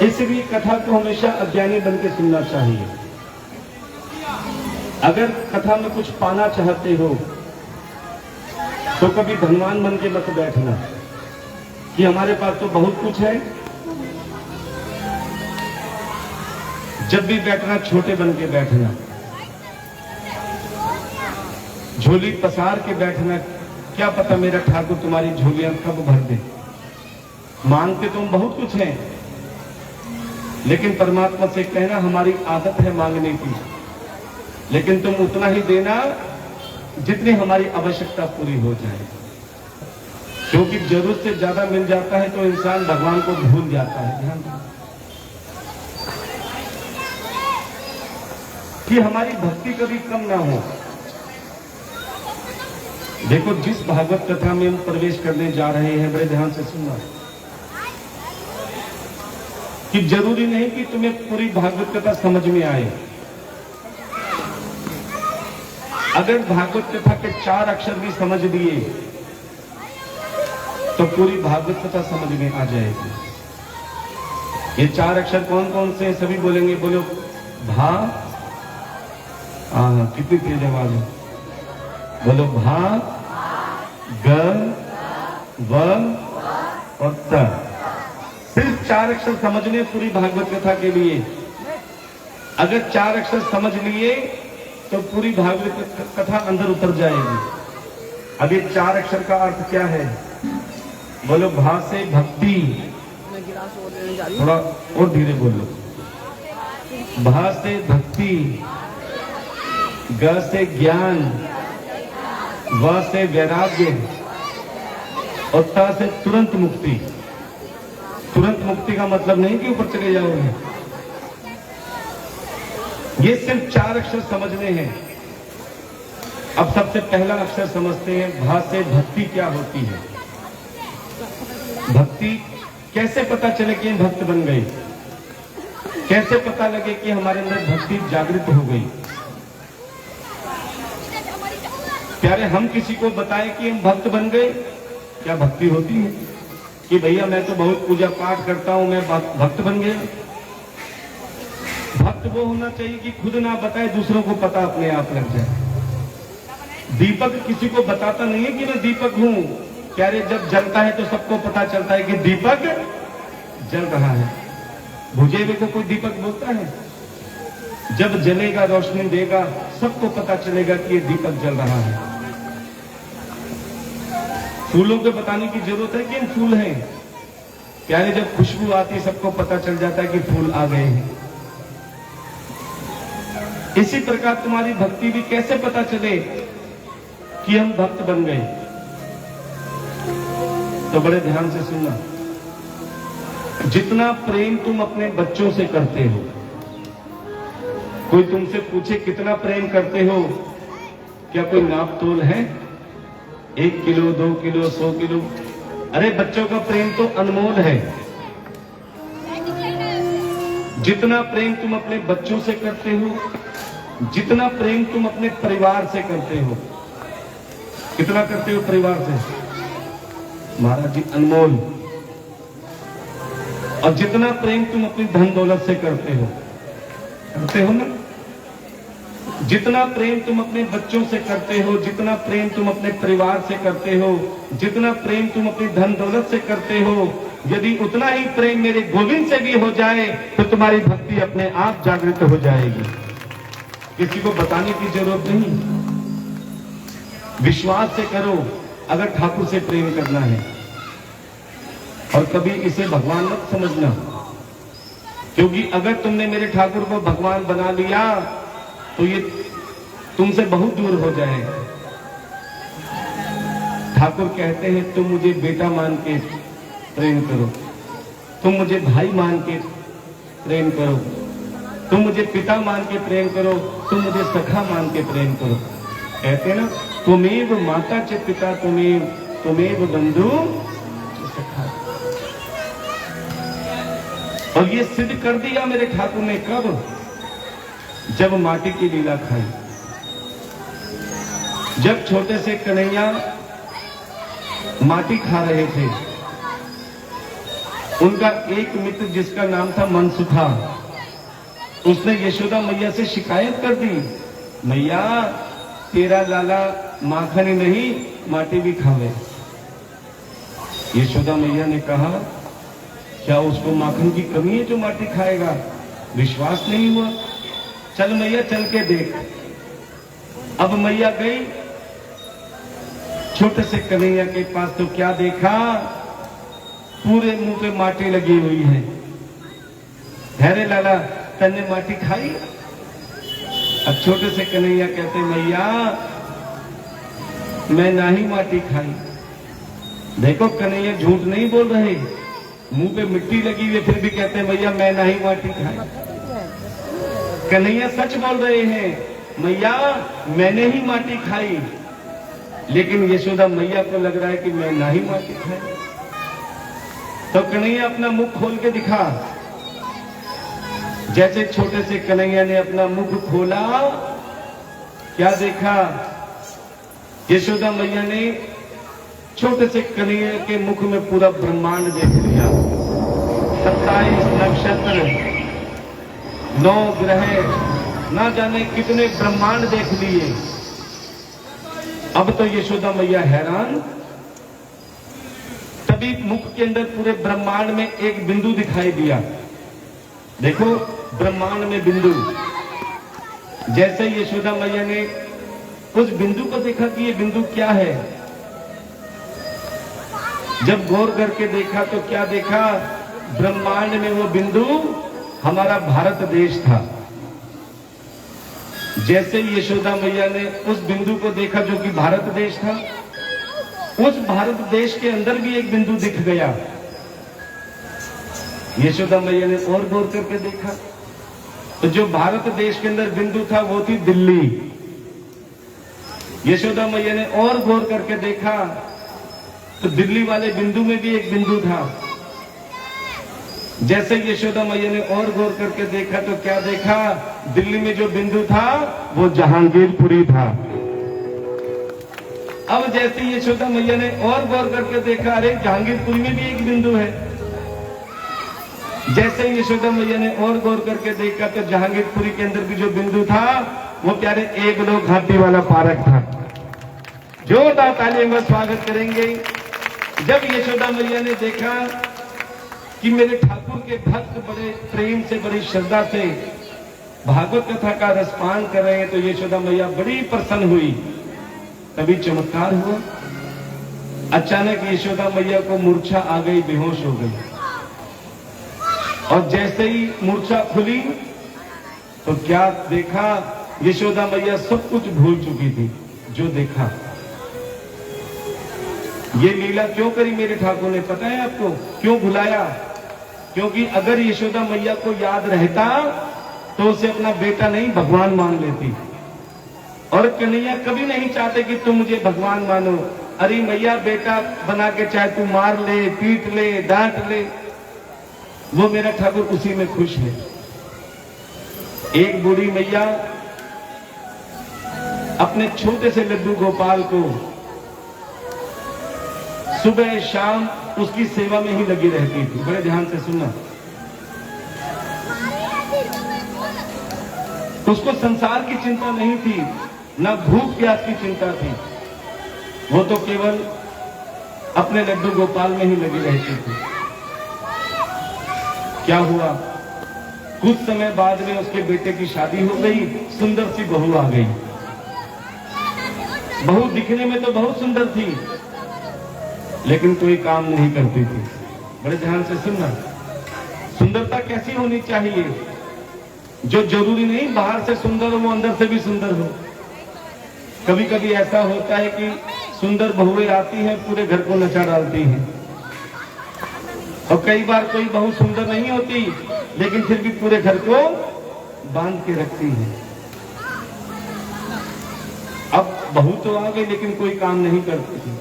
इसलिए कथा को हमेशा अज्ञानी बन के सुनना चाहिए। अगर कथा में कुछ पाना चाहते हो तो कभी धनवान बन के मत बैठना कि हमारे पास तो बहुत कुछ है। जब भी बैठना छोटे बन के बैठना, झोली पसार के बैठना। क्या पता मेरा ठाकुर तुम्हारी झोलियां कब भर दे। मांगते तुम बहुत कुछ है, लेकिन परमात्मा से कहना हमारी आदत है मांगने की, लेकिन तुम उतना ही देना जितनी हमारी आवश्यकता पूरी हो जाए। क्योंकि जरूरत से ज्यादा मिल जाता है तो इंसान भगवान को भूल जाता है। ध्यान दो कि हमारी भक्ति कभी कम ना हो। देखो, जिस भागवत कथा में हम प्रवेश करने जा रहे हैं, बड़े ध्यान से सुनना कि जरूरी नहीं कि तुम्हें पूरी भागवत कथा समझ में आए। अगर भागवत कथा के 4 अक्षर भी समझ लिए तो पूरी भागवत कथा समझ में आ जाएगी। ये 4 अक्षर कौन कौन से हैं? सभी बोलेंगे, बोलो। भा, कितनी तेज आवाज है, बोलो। भा, ग, व और त। सिर्फ 4 अक्षर समझने पूरी भागवत कथा के लिए। अगर 4 अक्षर समझ लिए तो पूरी भागवत कथा अंदर उतर जाएगी। अब ये 4 अक्षर का अर्थ क्या है? बोलो। भा से भक्ति, मैं गिलास और लेने जा रही हूँ। थोड़ा और धीरे बोलो। भा से भक्ति, ग से ज्ञान, व से वैराग्य और त से तुरंत मुक्ति। तुरंत मुक्ति का मतलब नहीं कि ऊपर चले जाओगे। ये सिर्फ 4 अक्षर समझने हैं। अब सबसे पहला अक्षर समझते हैं, भा से भक्ति क्या होती है। भक्ति कैसे पता चले कि हम भक्त बन गए? कैसे पता लगे कि हमारे अंदर भक्ति जागृत हो गई? प्यारे, हम किसी को बताएं कि हम भक्त बन गए, क्या भक्ति होती है कि भैया मैं तो बहुत पूजा पाठ करता हूं, मैं भक्त बन गया? भक्त वो होना चाहिए कि खुद ना बताए, दूसरों को पता अपने आप लग जाए। दीपक किसी को बताता नहीं है कि मैं दीपक हूं। प्यारे, जब जलता है तो सबको पता चलता है कि दीपक जल रहा है। बुझे हुए को कोई दीपक बोलता है? जब जलेगा, रोशनी देगा, सबको पता चलेगा कि ये दीपक जल रहा है। फूलों को बताने की जरूरत है कि इन फूल हैं। प्यारे, जब खुशबू आती है सबको पता चल जाता है कि फूल आ गए हैं। इसी प्रकार तुम्हारी भक्ति भी कैसे पता चले कि हम भक्त बन गए? तो बड़े ध्यान से सुनना। जितना प्रेम तुम अपने बच्चों से करते हो, कोई तुमसे पूछे कितना प्रेम करते हो, क्या कोई नाप तोल है? 1 किलो, 2 किलो, 100 किलो? अरे बच्चों का प्रेम तो अनमोल है। जितना प्रेम तुम अपने बच्चों से करते हो, जितना प्रेम तुम अपने परिवार से करते हो, कितना करते हो परिवार से? महाराज जी, अनमोल। और जितना प्रेम तुम अपनी धन दौलत से करते हो ना? जितना प्रेम तुम अपने बच्चों से करते हो, जितना प्रेम तुम अपने परिवार से करते हो, जितना प्रेम तुम अपनी धन दौलत से करते हो, यदि उतना ही प्रेम मेरे गोविंद से भी हो जाए तो तुम्हारी भक्ति अपने आप जागृत हो जाएगी। किसी को बताने की जरूरत नहीं। विश्वास से करो अगर ठाकुर से प्रेम करना है। और कभी इसे भगवान मत समझना, क्योंकि अगर तुमने मेरे ठाकुर को भगवान बना लिया तो ये तुमसे बहुत दूर हो जाएगा। ठाकुर कहते हैं तुम मुझे बेटा मान के प्रेम करो, तुम मुझे भाई मान के प्रेम करो, तुम मुझे पिता मान के प्रेम करो, तुम मुझे सखा मान के प्रेम करो। कहते ना, तुमेव माता च पिता तुमेव बंधु च सखा। और ये सिद्ध कर दिया मेरे ठाकुर ने। कब? जब माटी की लीला खाई। जब छोटे से कन्हैया माटी खा रहे थे, उनका एक मित्र जिसका नाम था मनसुखा, उसने यशोदा मैया से शिकायत कर दी, मैया तेरा लाला माखन ही नहीं माटी भी खावे। यशोदा मैया ने कहा, क्या उसको माखन की कमी है जो माटी खाएगा? विश्वास नहीं हुआ? चल मैया, चल के देख। अब मैया गई छोटे से कन्हैया के पास, तो क्या देखा? पूरे मुंह पे माटी लगी हुई है। अरे लाला, तन्ने माटी खाई? अब छोटे से कन्हैया कहते, मैया मैं ना ही माटी खाई। देखो कन्हैया झूठ नहीं बोल रहे, मुंह पे मिट्टी लगी हुई, फिर भी कहते हैं मैया मैं ना ही माटी खाई। कन्हैया सच बोल रहे हैं, मैया मैंने ही माटी खाई। लेकिन यशोदा मैया को लग रहा है कि मैं ना ही मां के खाए। तो कन्हैया अपना मुख खोल के दिखा। जैसे छोटे से कन्हैया ने अपना मुख खोला, क्या देखा? यशोदा मैया ने छोटे से कन्हैया के मुख में पूरा ब्रह्मांड देख लिया। 27 नक्षत्र, 9 ग्रह, ना जाने कितने ब्रह्मांड देख लिए। अब तो यशोदा मैया हैरान। तभी मुख के अंदर पूरे ब्रह्मांड में एक बिंदु दिखाई दिया। देखो ब्रह्मांड में बिंदु। जैसे यशोदा मैया ने उस बिंदु को देखा कि ये बिंदु क्या है, जब गौर करके देखा तो क्या देखा? ब्रह्मांड में वो बिंदु हमारा भारत देश था। जैसे यशोदा मैया ने उस बिंदु को देखा जो कि भारत देश था, उस भारत देश के अंदर भी एक बिंदु दिख गया। यशोदा मैया ने और गौर करके देखा तो जो भारत देश के अंदर बिंदु था वो थी दिल्ली। यशोदा मैया ने और गौर करके देखा तो दिल्ली वाले बिंदु में भी एक बिंदु था। जैसे यशोदा मैया ने और गौर करके देखा तो क्या देखा? दिल्ली में जो बिंदु था वो जहांगीरपुरी था। अब जैसे यशोदा मैया ने और गौर करके देखा, अरे जहांगीरपुरी में भी एक बिंदु है। जैसे यशोदा मैया ने और गौर करके देखा तो जहांगीरपुरी के अंदर भी जो बिंदु था वो प्यारे एक लोग घाटी वाला पार्क था। जोरदार तालियों में स्वागत करेंगे। जब यशोदा मैया ने देखा कि मेरे ठाकुर के भक्त बड़े प्रेम से, बड़ी श्रद्धा से भागवत कथा का रसपान कर रहे हैं, तो यशोदा मैया बड़ी प्रसन्न हुई। तभी चमत्कार हुआ। अचानक यशोदा मैया को मूर्छा आ गई, बेहोश हो गई। और जैसे ही मूर्छा खुली तो क्या देखा? यशोदा मैया सब कुछ भूल चुकी थी। जो देखा, ये लीला क्यों करी मेरे ठाकुर ने, पता है आपको? क्यों भुलाया? क्योंकि अगर यशोदा मैया को याद रहता तो उसे अपना बेटा नहीं भगवान मान लेती। और कन्हैया कभी नहीं चाहते कि तुम मुझे भगवान मानो। अरे मैया बेटा बना के चाहे तू मार ले, पीट ले, डांट ले, वो मेरा ठाकुर उसी में खुश है। एक बूढ़ी मैया अपने छोटे से लड्डू गोपाल को सुबह शाम उसकी सेवा में ही लगी रहती थी। बड़े ध्यान से सुनना। उसको संसार की चिंता नहीं थी, ना भूख प्यास की चिंता थी। वो तो केवल अपने लड्डू गोपाल में ही लगी रहती थी। क्या हुआ? कुछ समय बाद में उसके बेटे की शादी हो गई, सुंदर सी बहू आ गई। बहू दिखने में तो बहुत सुंदर थी, लेकिन कोई काम नहीं करती थी। बड़े ध्यान से सुनना। सुंदरता कैसी होनी चाहिए? जो जरूरी नहीं बाहर से सुंदर हो, वो अंदर से भी सुंदर हो। कभी कभी ऐसा होता है कि सुंदर बहुएं आती हैं, पूरे घर को नचा डालती हैं। और कई बार कोई बहू सुंदर नहीं होती, लेकिन फिर भी पूरे घर को बांध के रखती है। अब बहू तो आ गई, लेकिन कोई काम नहीं करती थी।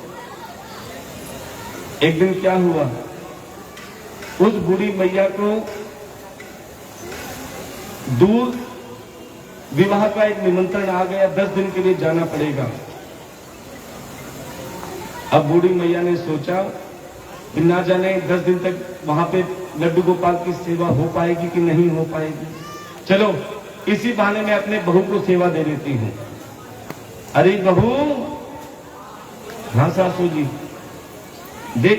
एक दिन क्या हुआ? उस बूढ़ी मैया को दूर विवाह का एक निमंत्रण आ गया, 10 दिन के लिए जाना पड़ेगा। अब बूढ़ी मैया ने सोचा कि ना जाने 10 दिन तक वहां पे लड्डू गोपाल की सेवा हो पाएगी कि नहीं हो पाएगी। चलो इसी बहाने मैं अपने बहू को सेवा दे देती हूं। अरे बहू, हाँ सासू जी, देख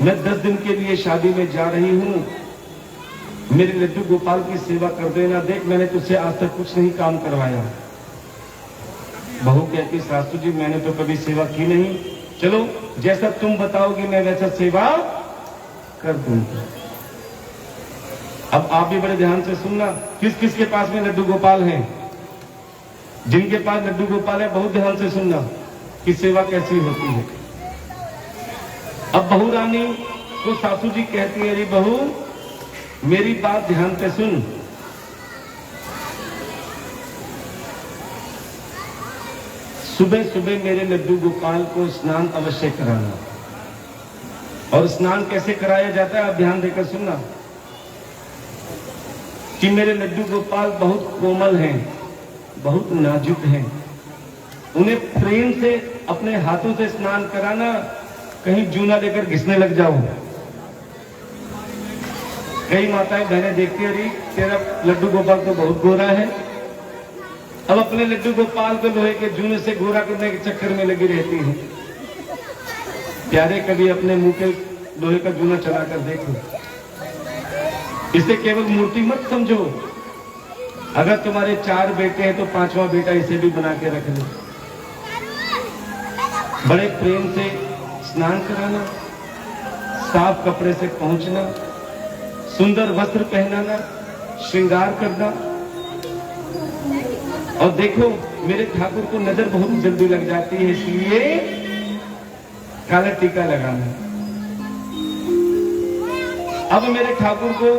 मैं 10 दिन के लिए शादी में जा रही हूं, मेरे लड्डू गोपाल की सेवा कर देना। देख मैंने तुझसे आज तक कुछ नहीं काम करवाया। बहू कहती, सासू जी मैंने तो कभी सेवा की नहीं। चलो जैसा तुम बताओगी मैं वैसा सेवा कर दूंगी। अब आप भी बड़े ध्यान से सुनना। किस किस के पास में लड्डू गोपाल हैं? जिनके पास लड्डू गोपाल है बहुत ध्यान से सुनना कि सेवा कैसी होती है। अब बहू रानी को सासू जी कहती है, अरे बहू मेरी बात ध्यान से सुन। सुबह सुबह मेरे लड्डू गोपाल को स्नान अवश्य कराना। और स्नान कैसे कराया जाता है आप ध्यान देकर सुनना कि मेरे लड्डू गोपाल बहुत कोमल हैं, बहुत नाजुक हैं। उन्हें प्रेम से अपने हाथों से स्नान कराना, कहीं जूना लेकर घिसने लग जाओ। कई माताएं बहनें देखती है, अरे तेरा लड्डू गोपाल तो बहुत गोरा है, अब अपने लड्डू गोपाल को लोहे के जूने से गोरा करने के चक्कर में लगी रहती है। प्यारे, कभी अपने मुंह के लोहे का जूना चलाकर देखो। इसे केवल मूर्ति मत समझो। अगर तुम्हारे 4 बेटे हैं तो 5वां बेटा इसे भी बना के रख लो। बड़े प्रेम से स्नान कराना, साफ कपड़े से पहुंचना, सुंदर वस्त्र पहनाना, श्रृंगार करना। और देखो मेरे ठाकुर को नजर बहुत जल्दी लग जाती है, इसलिए काला टीका लगाना। अब मेरे ठाकुर को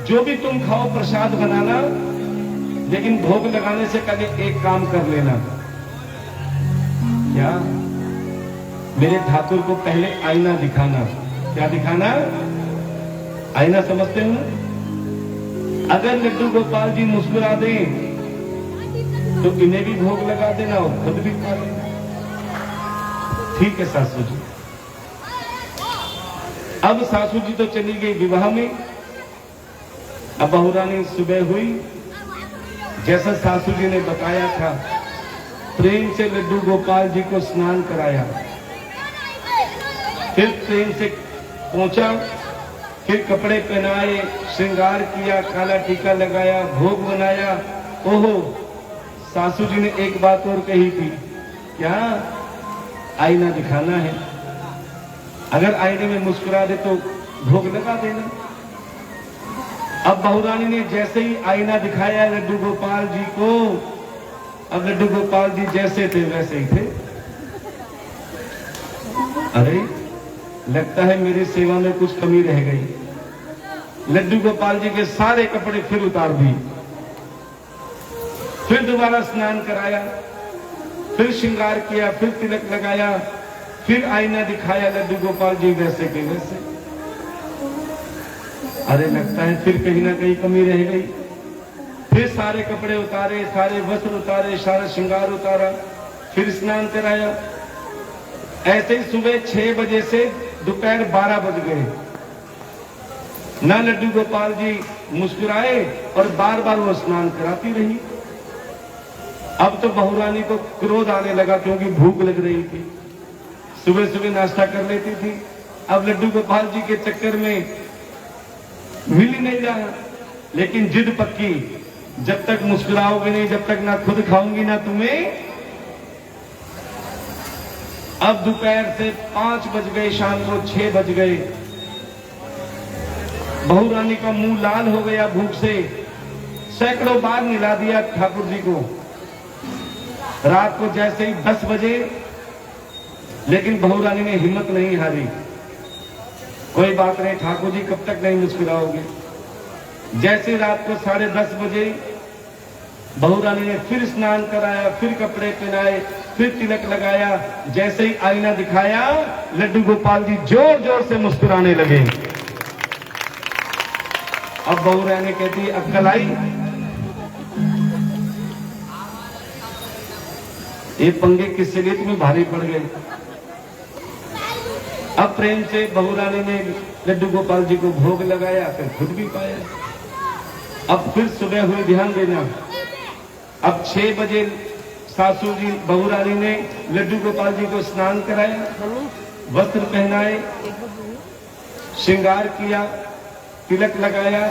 जो भी तुम खाओ प्रसाद बनाना, लेकिन भोग लगाने से पहले एक काम कर लेना। क्या? मेरे ठाकुर को पहले आईना दिखाना। क्या दिखाना? आईना समझते हो? अगर लड्डू गोपाल जी मुस्कुरा दें तो इन्हें भी भोग लगा देना और खुद भी खा लेना। ठीक है सासू जी। अब सासू जी तो चली गई विवाह में। अब बहुरानी सुबह हुई, जैसा सासू जी ने बताया था, प्रेम से लड्डू गोपाल जी को स्नान कराया, फिर प्रेम से पहुंचा, फिर कपड़े पहनाए, श्रृंगार किया, काला टीका लगाया, भोग बनाया। ओहो, सासू जी ने एक बात और कही थी। क्या? आईना दिखाना है। अगर आईने में मुस्कुरा दे तो भोग लगा देना। अब बहुरानी ने जैसे ही आईना दिखाया लड्डू गोपाल जी को, अब लड्डू गोपाल जी जैसे थे वैसे ही थे। अरे लगता है मेरी सेवा में कुछ कमी रह गई। लड्डू गोपाल जी के सारे कपड़े फिर उतार दिए, फिर दोबारा स्नान कराया, फिर श्रृंगार किया, फिर तिलक लगाया, फिर आईना दिखाया, लड्डू गोपाल जी वैसे के वैसे। अरे लगता है फिर कहीं ना कहीं कमी रह गई। फिर सारे कपड़े उतारे, सारे वस्त्र उतारे, सारा श्रृंगार उतारा, फिर स्नान कराया। ऐसे ही सुबह 6 बजे से दोपहर 12 बज गए, ना लड्डू गोपाल जी मुस्कुराए और बार बार वो स्नान कराती रही। अब तो बहुरानी को क्रोध आने लगा, क्योंकि भूख लग रही थी। सुबह सुबह नाश्ता कर लेती थी, अब लड्डू गोपाल जी के चक्कर में मिल ही नहीं रहा। लेकिन जिद पक्की, जब तक मुस्कुराओगे नहीं, जब तक ना खुद खाऊंगी ना तुम्हें। अब दोपहर से 5 बज गए, शाम को 6 बज गए। बहुरानी का मुंह लाल हो गया भूख से। सैकड़ों बार मिला दिया ठाकुर जी को। रात को जैसे ही 10 बजे, लेकिन बहुरानी ने हिम्मत नहीं हारी। कोई बात नहीं ठाकुर जी, कब तक नहीं मुस्कुराओगे। जैसे रात को 10:30 बजे बहुरानी ने फिर स्नान कराया, फिर कपड़े पहनाए, फिर तिलक लगाया। जैसे ही आईना दिखाया, लड्डू गोपाल जी जोर जोर से मुस्कुराने लगे। अब बहुरानी कहती, अक्कल आई? ये पंगे किससे लिए तुम्हें भारी पड़ गए। अब प्रेम से बहुरानी ने लड्डू गोपाल जी को भोग लगाया, फिर खुद भी पाया। अब फिर सुबह हुई, ध्यान देना। अब 6 बजे सासू जी बहुरानी ने लड्डू गोपाल जी को स्नान कराया, वस्त्र पहनाए, श्रृंगार किया, तिलक लगाया।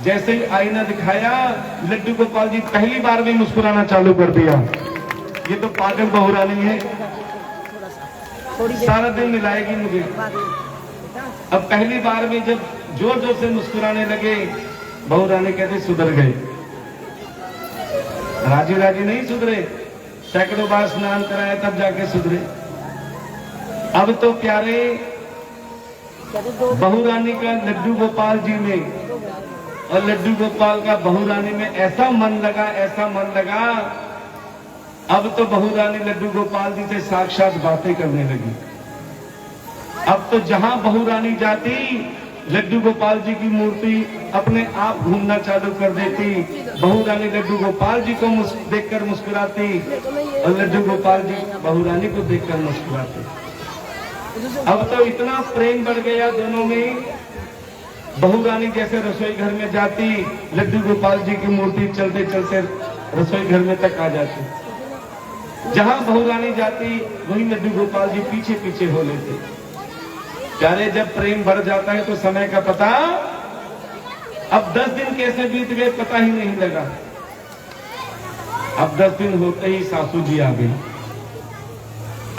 जैसे ही आईना दिखाया, लड्डू गोपाल जी पहली बार में मुस्कुराना चालू कर दिया। ये तो पागल बहुरानी है, सारा दिन मिलाएगी मुझे। अब पहली बार में जब जोर जोर से मुस्कुराने लगे, बहुरानी कहते सुधर गए। राजी राजी नहीं सुधरे, सैकड़ों बार स्नान कराया तब जाके सुधरे। अब तो प्यारे बहुरानी का लड्डू गोपाल जी में और लड्डू गोपाल का बहुरानी में ऐसा मन लगा, ऐसा मन लगा अब तो बहू रानी लड्डू गोपाल जी से साक्षात बातें करने लगी। अब तो जहां बहू रानी जाती, लड्डू गोपाल जी की मूर्ति अपने आप घूमना चालू कर देती। बहू रानी लड्डू गोपाल जी को देखकर मुस्कुराती और लड्डू गोपाल जी बहू रानी को देखकर मुस्कुराते। अब तो इतना प्रेम बढ़ गया दोनों में, बहू रानी जैसे रसोई घर में जाती, लड्डू गोपाल जी की मूर्ति चलते चलते रसोई घर में तक आ जाती। जहां बहू रानी जाती वहीं लड्डू गोपाल जी पीछे पीछे हो लेते। प्यारे, जब प्रेम बढ़ जाता है तो समय का पता, अब 10 दिन कैसे बीत गए पता ही नहीं लगा। अब 10 दिन होते ही सासू जी आ गई।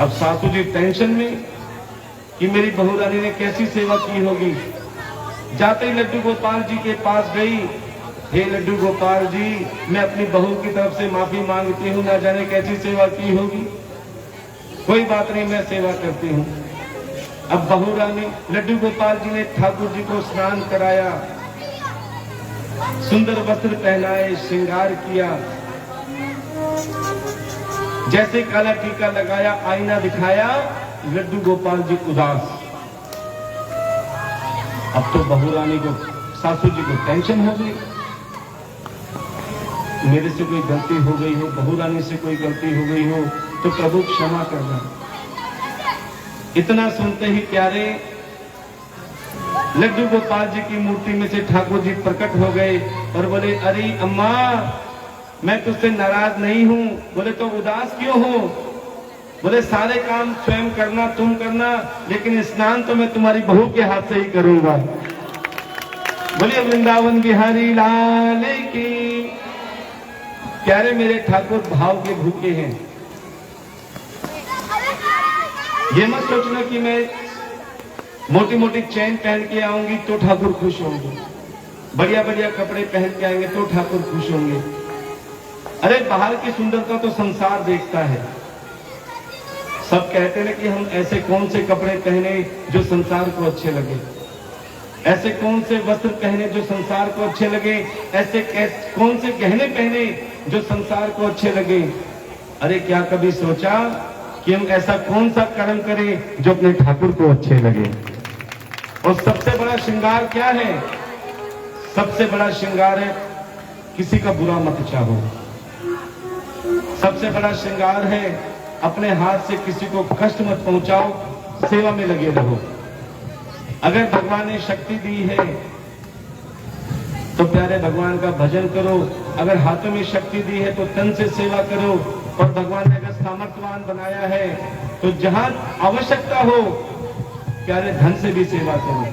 अब सासू जी टेंशन में कि मेरी बहू रानी ने कैसी सेवा की होगी। जाते ही लड्डू गोपाल जी के पास गई। हे लड्डू गोपाल जी, मैं अपनी बहू की तरफ से माफी मांगती हूँ, ना जाने कैसी सेवा की होगी। कोई बात नहीं, मैं सेवा करती हूँ। अब बहू रानी लड्डू गोपाल जी ने ठाकुर जी को स्नान कराया, सुंदर वस्त्र पहनाए, श्रृंगार किया। जैसे काला टीका लगाया, आईना दिखाया, लड्डू गोपाल जी उदास। अब तो बहू रानी को, सासू जी को टेंशन हो गई, मेरे से कोई गलती हो गई हो, बहू रानी से कोई गलती हो गई हो तो प्रभु क्षमा करना। इतना सुनते ही प्यारे, लड्डू गोपाल जी की मूर्ति में से ठाकुर जी प्रकट हो गए और बोले, अरे अम्मा, मैं तुझसे नाराज नहीं हूं। बोले, तो उदास क्यों हो? बोले, सारे काम स्वयं करना, तुम करना, लेकिन स्नान तो मैं तुम्हारी बहू के हाथ से ही करूंगा। बोलिए वृंदावन बिहारी लाल की। प्यारे मेरे ठाकुर भाव के भूखे हैं। ये मत सोचना कि मैं मोटी मोटी चैन पहन के आऊंगी तो ठाकुर खुश होंगे, बढ़िया बढ़िया कपड़े पहन के आएंगे तो ठाकुर खुश होंगे। अरे बाहर की सुंदरता तो संसार देखता है। सब कहते हैं कि हम ऐसे कौन से कपड़े पहने जो संसार को अच्छे लगे, ऐसे कौन से वस्त्र पहने जो संसार को अच्छे लगे, ऐसे कौन से गहने पहने जो संसार को अच्छे लगे। अरे क्या कभी सोचा कि हम ऐसा कौन सा कर्म करें जो अपने ठाकुर को अच्छे लगे? और सबसे बड़ा श्रृंगार क्या है? सबसे बड़ा श्रृंगार है किसी का बुरा मत चाहो। सबसे बड़ा श्रृंगार है अपने हाथ से किसी को कष्ट मत पहुंचाओ, सेवा में लगे रहो। अगर भगवान ने शक्ति दी है तो प्यारे भगवान का भजन करो। अगर हाथों में शक्ति दी है तो तन से सेवा करो। और भगवान ने अगर सामर्थ्यवान बनाया है तो जहां आवश्यकता हो प्यारे धन से भी सेवा करो,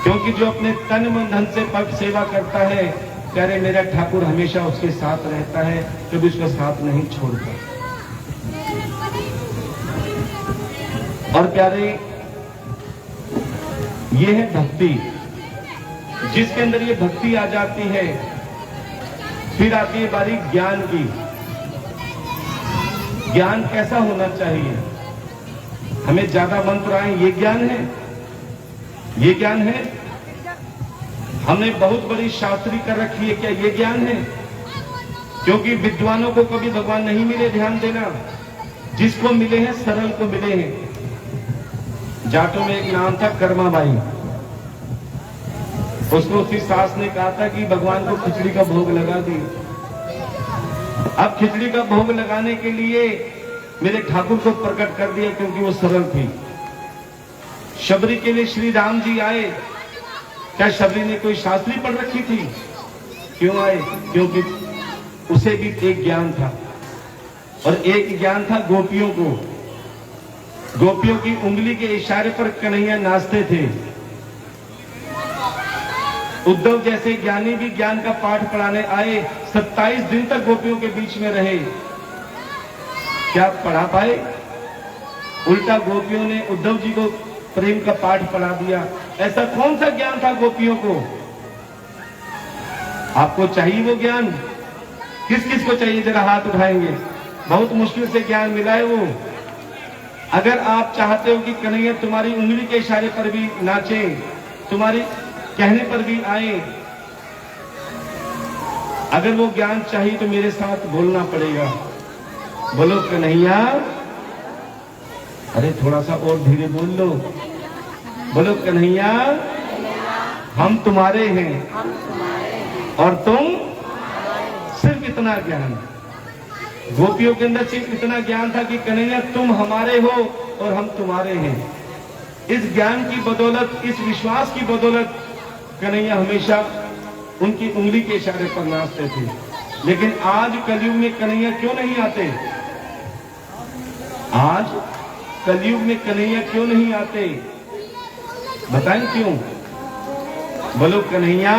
क्योंकि जो अपने तन मन धन से सेवा करता है प्यारे मेरा ठाकुर हमेशा उसके साथ रहता है, कभी उसका साथ नहीं छोड़ता। और प्यारे ये है भक्ति। जिसके अंदर ये भक्ति आ जाती है फिर आती है बारी ज्ञान की। ज्ञान कैसा होना चाहिए? हमें ज्यादा मंत्र आए ये ज्ञान है? ये ज्ञान है? हमने बहुत बड़ी शास्त्री कर रखी है क्या ये ज्ञान है? क्योंकि विद्वानों को कभी भगवान नहीं मिले, ध्यान देना। जिसको मिले हैं सरल को मिले हैं। जाटों में एक नाम था कर्माबाई। उसको उसकी सास ने कहा था कि भगवान को खिचड़ी का भोग लगा दी। अब खिचड़ी का भोग लगाने के लिए मेरे ठाकुर को प्रकट कर दिया क्योंकि वो सरल थी। शबरी के लिए श्री राम जी आए। क्या शबरी ने कोई शास्त्री पढ़ रखी थी? क्यों आए? क्योंकि उसे भी एक ज्ञान था और एक ज्ञान था गोपियों को। गोपियों की उंगली के इशारे पर कन्हैया नाचते थे। उद्धव जैसे ज्ञानी भी ज्ञान का पाठ पढ़ाने आए। 27 दिन तक गोपियों के बीच में रहे। क्या पढ़ा पाए? उल्टा गोपियों ने उद्धव जी को प्रेम का पाठ पढ़ा दिया। ऐसा कौन सा ज्ञान था गोपियों को? आपको चाहिए वो ज्ञान? किस किस को चाहिए? जरा हाथ उठाएंगे। बहुत मुश्किल से ज्ञान मिला है वो। अगर आप चाहते हो कि कन्हैया तुम्हारी उंगली के इशारे पर भी नाचे, तुम्हारी कहने पर भी आए, अगर वो ज्ञान चाहिए तो मेरे साथ बोलना पड़ेगा। बोलो कन्हैया। अरे थोड़ा सा और धीरे बोल लो। बोलो कन्हैया हम तुम्हारे हैं और तुम सिर्फ इतना ज्ञान। गोपियों के अंदर सिर्फ इतना ज्ञान था कि कन्हैया तुम हमारे हो और हम तुम्हारे हैं। इस ज्ञान की बदौलत, इस विश्वास की बदौलत कन्हैया हमेशा उनकी उंगली के इशारे पर नाचते थे। लेकिन आज कलयुग में कन्हैया क्यों नहीं आते? आज कलयुग में कन्हैया क्यों नहीं आते? बताएं क्यों? बोलो कन्हैया।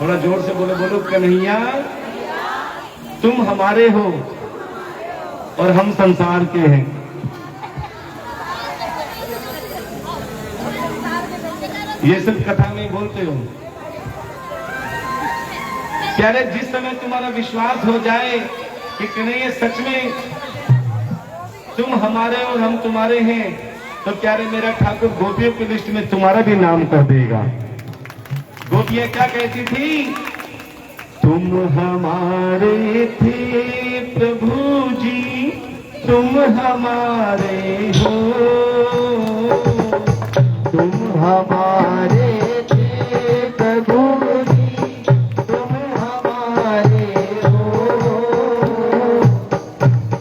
थोड़ा जोर से बोलो। बोलो कन्हैया तुम हमारे हो और हम संसार के हैं। ये सिर्फ कथा में बोलते हो। प्यारे, जिस समय तुम्हारा विश्वास हो जाए कि कन्हैया सच में तुम हमारे और हम तुम्हारे हैं, तो प्यारे मेरा ठाकुर गोपियों की लिस्ट में तुम्हारा भी नाम कर देगा। गोपियां क्या कहती थी? तुम हमारे थे प्रभु जी, तुम हमारे हो, तुम हमारे थे प्रभु जी, तुम हमारे हो,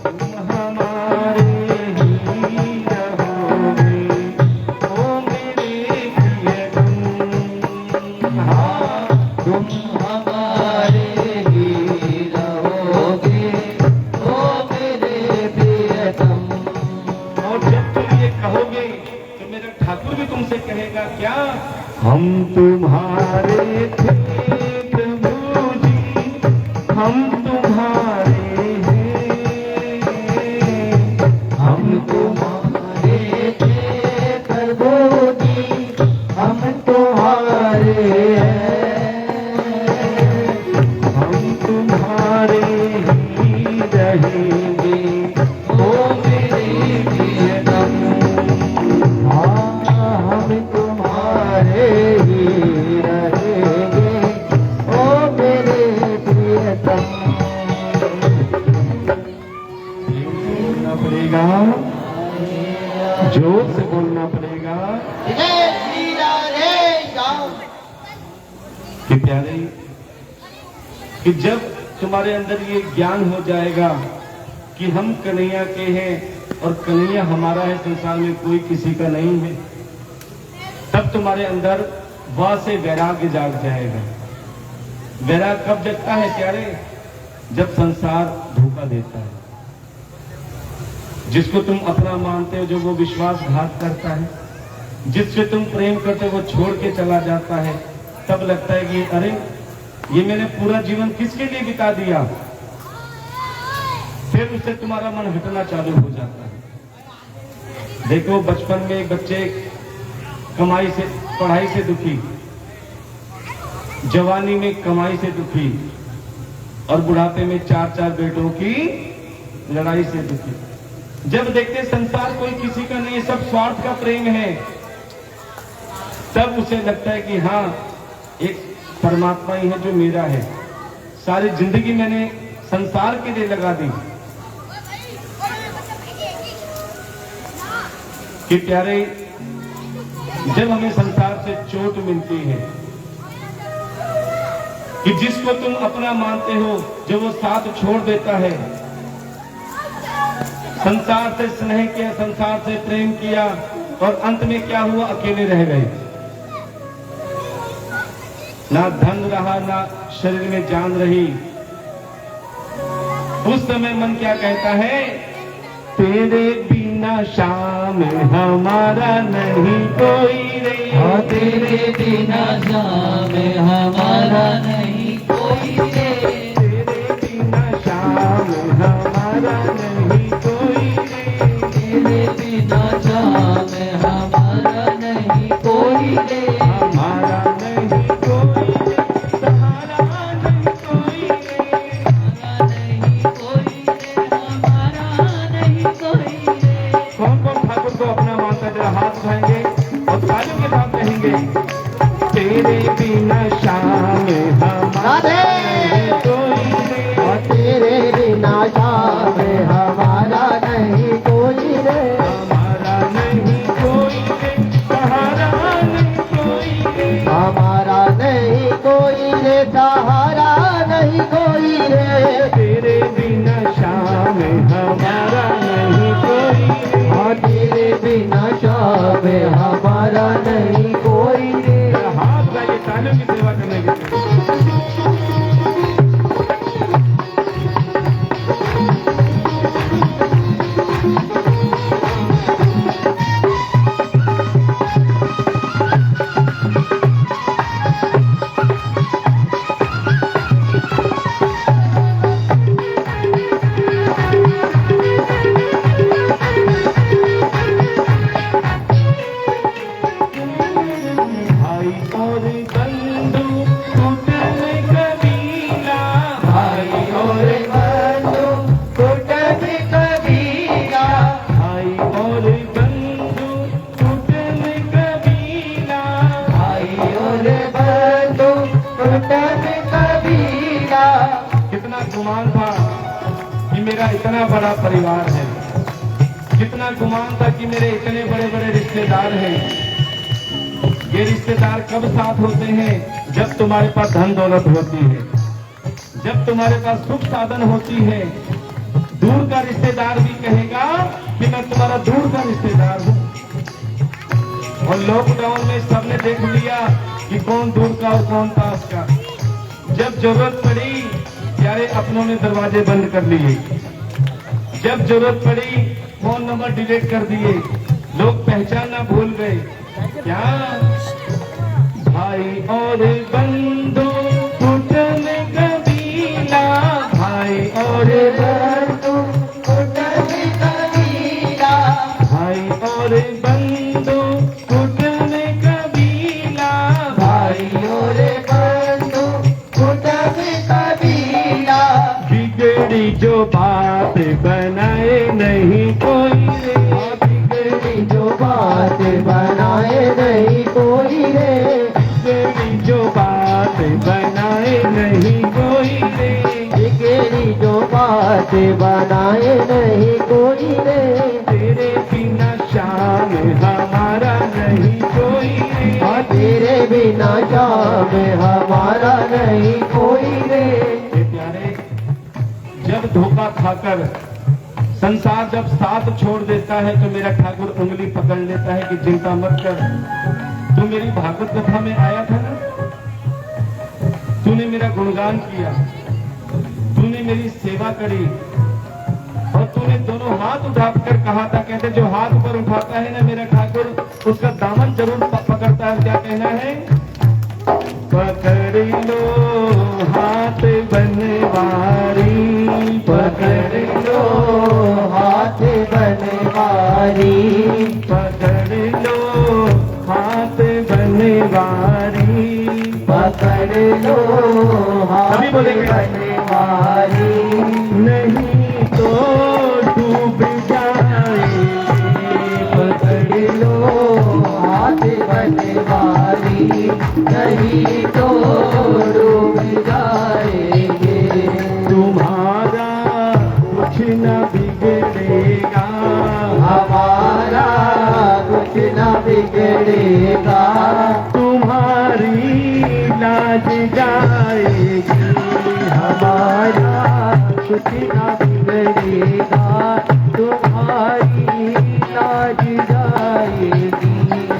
तुम हमारे ही रहोगे ओ मेरे प्रियतम। हाँ तुम हमारे ही रहोगे ओ मेरे प्रियतम। और जब तुम ये कहोगे तो मेरा ठाकुर भी तुमसे कहेगा क्या? हम तुम्हारे थे प्रभु जी, हम तुम्हारे हैं, हम तुम्हारे थे प्रभु जी, हम तुम्हारे हैं, हम तुम्हारे ही रहेंगे ओ मेरे प्रियतम। हाँ हम तुम्हारे ही रहेंगे ओ मेरे प्रियतम। बोलना पड़ेगा, जोर से बोलना पड़ेगा कि प्यारे, कि जब तुम्हारे अंदर ये ज्ञान हो जाएगा कि हम कन्हैया के हैं और कन्हैया हमारा है, संसार में कोई किसी का नहीं है, तब तुम्हारे अंदर वह से वैराग्य जाग जाएगा। वैराग कब जगता है प्यारे? जब संसार धोखा देता है। जिसको तुम अपना मानते हो, जो वो विश्वासघात करता है, जिससे तुम प्रेम करते हो वो छोड़ के चला जाता है, तब लगता है कि अरे ये मैंने पूरा जीवन किसके लिए बिता दिया। फिर उससे तुम्हारा मन हटना चालू हो जाता है। देखो बचपन में बच्चे कमाई से, पढ़ाई से दुखी, जवानी में कमाई से दुखी और बुढ़ापे में 4-4 बेटों की लड़ाई से दुखी। जब देखते संसार कोई किसी का नहीं, सब स्वार्थ का प्रेम है, तब उसे लगता है कि हाँ एक परमात्मा ही है जो मेरा है। सारी जिंदगी मैंने संसार के लिए लगा दी। कि प्यारे, जब हमें संसार से चोट मिलती है कि जिसको तुम अपना मानते हो, जो वो साथ छोड़ देता है, संसार से स्नेह किया, संसार से प्रेम किया और अंत में क्या हुआ? अकेले रह गए। ना धन रहा, ना शरीर में जान रही। उस समय मन क्या कहता है? तेरे बिना शाम हमारा नहीं कोई रे, तेरे बिना शाम हमारा नहीं कोई रे, तेरे बिना शाम हमारा नहीं कोई रे, तेरे बिना शाम हमारा नहीं कोई रे, हमारा नहीं कोई रे, सहारा नहीं कोई रे, नहीं कोई रे, हमारा नहीं कोई रे। कौन कौन ठाकुर को अपना मानता है? जरा हाथ उठाएंगे और तालियों के साथ कहेंगे, तेरे बिना शाम हमारा नहीं कोई रे, तेरे बिना शाम सहारा नहीं कोई रे, तेरे बिना शाम हमारा नहीं कोई। हाँ तेरे बिना शाम हमारा नहीं कोई रे। हाथ गाइए तालियों की सेवा करने के लिए। कितना गुमान था कि मेरा इतना बड़ा परिवार है, कितना गुमान था कि मेरे इतने बड़े बड़े रिश्तेदार हैं। ये रिश्तेदार कब साथ होते हैं? जब तुम्हारे पास धन दौलत होती है, जब तुम्हारे पास सुख साधन होती है। दूर का रिश्तेदार भी कहेगा कि मैं तुम्हारा दूर का रिश्तेदार हूँ। और लॉकडाउन में सबने देख लिया कि कौन दूर का और कौन पास का। जब जरूरत पड़ी प्यारे अपनों ने दरवाजे बंद कर लिए, जब जरूरत पड़ी फोन नंबर डिलीट कर दिए, लोग पहचानना भूल गए। क्या भाई और बंधु टूटने कबीला, भाई और बंधु टूटने कबीला, भाई और बंधु टूटने कबीला, भाई और बंधु टूटने कबीला। बिगड़ी जो बात बनाए नहीं कोई रे, बिगड़ी जो बात बनाए नहीं कोई रे, बिगड़ी जो बात बनाए नहीं कोई रे, बिगड़ी जो बात बनाए नहीं कोई रे। तेरे बिना शाम हमारा नहीं कोई रे, हाँ तेरे बिना शाम हमारा नहीं कोई रे। ये प्यारे जब धोखा खाकर संसार जब साथ छोड़ देता है तो मेरा ठाकुर उंगली पकड़ लेता है कि चिंता मत कर। तू मेरी भागवत कथा में आया था ना, तूने मेरा गुणगान किया, तूने मेरी सेवा करी और तूने दोनों हाथ उठाकर कहा था, कहते जो हाथ ऊपर उठाता है ना मेरा ठाकुर उसका दामन जरूर पकड़ता है। क्या कहना है? पकड़ लो हाथ बनवारी, पकड़ लो हाथ बनवारी, पकड़ लो हाथ बनवारी, पकड़ लो हाथ सभी बोलेंगे। बनवारी। नहीं तो डूब जाए, पकड़ लो हाथ बनवारी, नहीं तो डूब जाएंगे। तुम्हारा कुछ न बिगड़ेगा, हमारा कुछ न बिगड़ेगा, तुम्हारी लाज जाएगी, हमारा कुछ न बिगड़ेगा, तुम्हारी लाज जाएगी।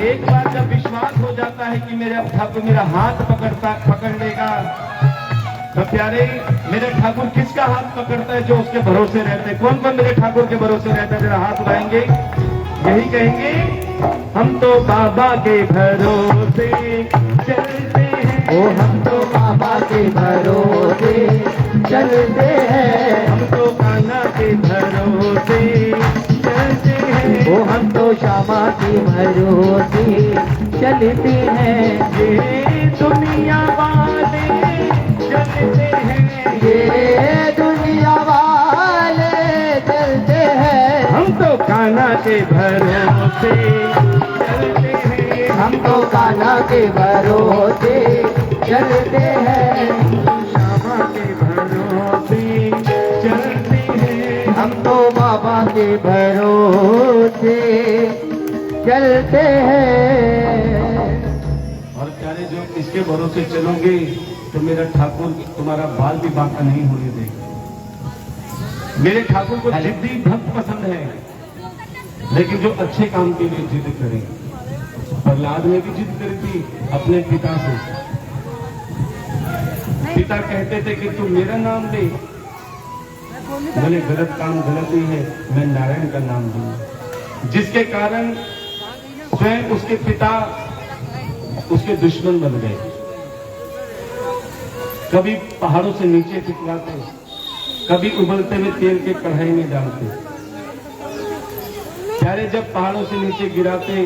एक बार जब विश्वास हो जाता है कि मेरे ठाकुर मेरा हाथ पकड़ लेगा, तो प्यारे मेरे ठाकुर किसका हाथ पकड़ता है? जो उसके भरोसे रहते हैं। कौन कौन मेरे ठाकुर के भरोसे रहता है? जरा हाथ उठाएंगे, यही कहेंगे हम तो बाबा के भरोसे चलते हैं, ओ हम तो बाबा के भरोसे चलते हैं, हम तो कान्हा के भरोसे चलते हैं, ओ हम तो श्यामा के भरोसे चलते हैं। ये दुनिया वाले चलते हैं, ये दुनिया वाले चलते हैं, हम तो कान्हा के भरोसे चलते हैं, हम तो कान्हा के भरोसे चलते हैं, श्यामा के भरोसे चलते हैं, हम तो बाबा के भरोसे चलते हैं। और प्यारे जो इसके भरोसे चलोगे तो मेरा ठाकुर तुम्हारा बाल भी बांका नहीं होने देगा। मेरे ठाकुर को जिद्दी भक्त पसंद है, लेकिन जो अच्छे काम के लिए जिद करे। प्रहलाद ने भी जिद करी थी अपने पिता से। पिता कहते थे कि तू मेरा नाम ले, बोले गलत काम गलत ही है, मैं नारायण का नाम दूंगा। जिसके कारण स्वयं उसके पिता उसके दुश्मन बन गए। कभी पहाड़ों से नीचे फिसलाते, कभी उबलते हुए तेल के कढ़ाई में डालते। प्यारे जब पहाड़ों से नीचे गिराते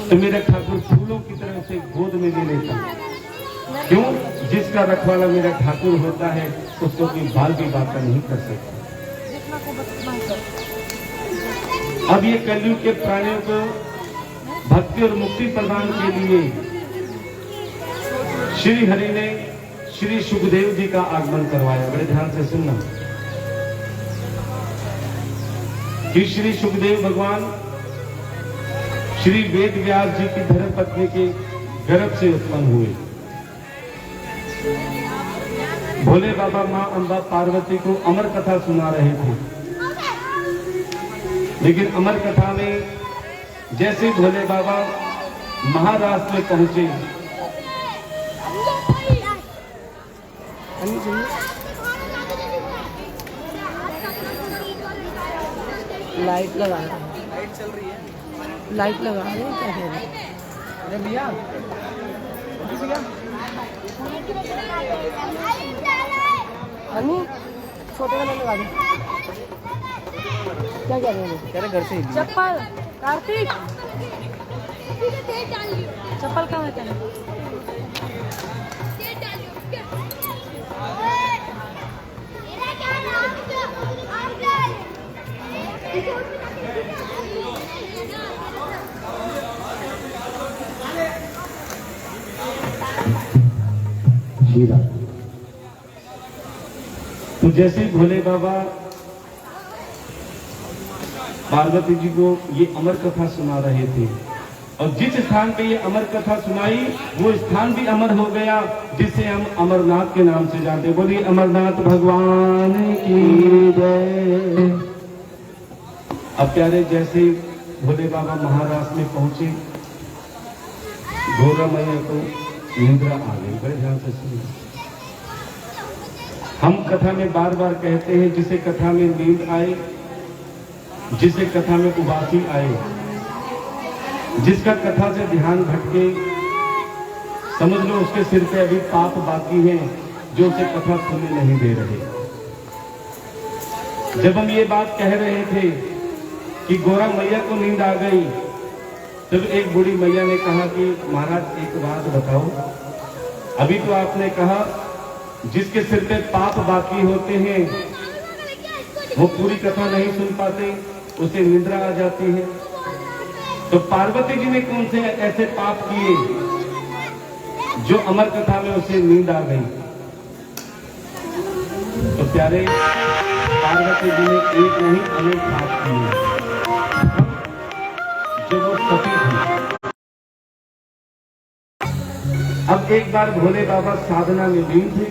तो मेरा ठाकुर फूलों की तरह से गोद में ले लेता। क्यों? जिसका रखवाला मेरा ठाकुर होता है उसको कोई बाल भी बाका नहीं कर सकता। अब ये कलयुग के प्राणियों को भक्ति और मुक्ति प्रदान के लिए श्री हरि ने श्री सुखदेव जी का आगमन करवाया। बड़े ध्यान से सुनना कि श्री सुखदेव भगवान श्री वेद व्यास जी की धर्मपत्नी के गर्भ से उत्पन्न हुए। भोले बाबा मां अंबा पार्वती को अमर कथा सुना रहे थे, लेकिन अमर कथा में जैसे भोले बाबा महाराष्ट्र में पहुंचे, लाइट लगा रहे हैं, लाइट चल रही है, लाइट लगा रहे हैं, क्या कह रहे हैं? अरे भैया हनी छोटे वाले लगा दो। क्या कह रहे हैं? कह रहे घर से चप्पल। कार्तिक चप्पल कहाँ है? तो जैसे भोले बाबा पार्वती जी को ये अमर कथा सुना रहे थे, और जिस स्थान पे ये अमर कथा सुनाई वो स्थान भी अमर हो गया, जिसे हम अमरनाथ के नाम से जानते। बोलिए अमरनाथ भगवान की जय। अब प्यारे जैसे भोले बाबा महाराष्ट्र में पहुंचे, गौरा मैया को निद्रा आ गई। बड़े ध्यान से सुनिए, हम कथा में बार बार कहते हैं जिसे कथा में नींद आए, जिसे कथा में उबासी आए, जिसका कथा से ध्यान भटके, समझ लो उसके सिर पे अभी पाप बाकी हैं जो उसे कथा सुनने नहीं दे रहे। जब हम ये बात कह रहे थे कि गौरा मैया को नींद आ गई, तब एक बूढ़ी मैया ने कहा कि महाराज एक बात बताओ, अभी तो आपने कहा जिसके सिर पे पाप बाकी होते हैं वो पूरी कथा नहीं सुन पाते, उसे निद्रा आ जाती है। तो पार्वती जी ने कौन से ऐसे पाप किए जो अमर कथा में उसे नींद आ गई? तो प्यारे पार्वती जी ने एक नहीं अनेक पाप किए जो वो सती थी। अब एक बार भोले बाबा साधना में लीन थे,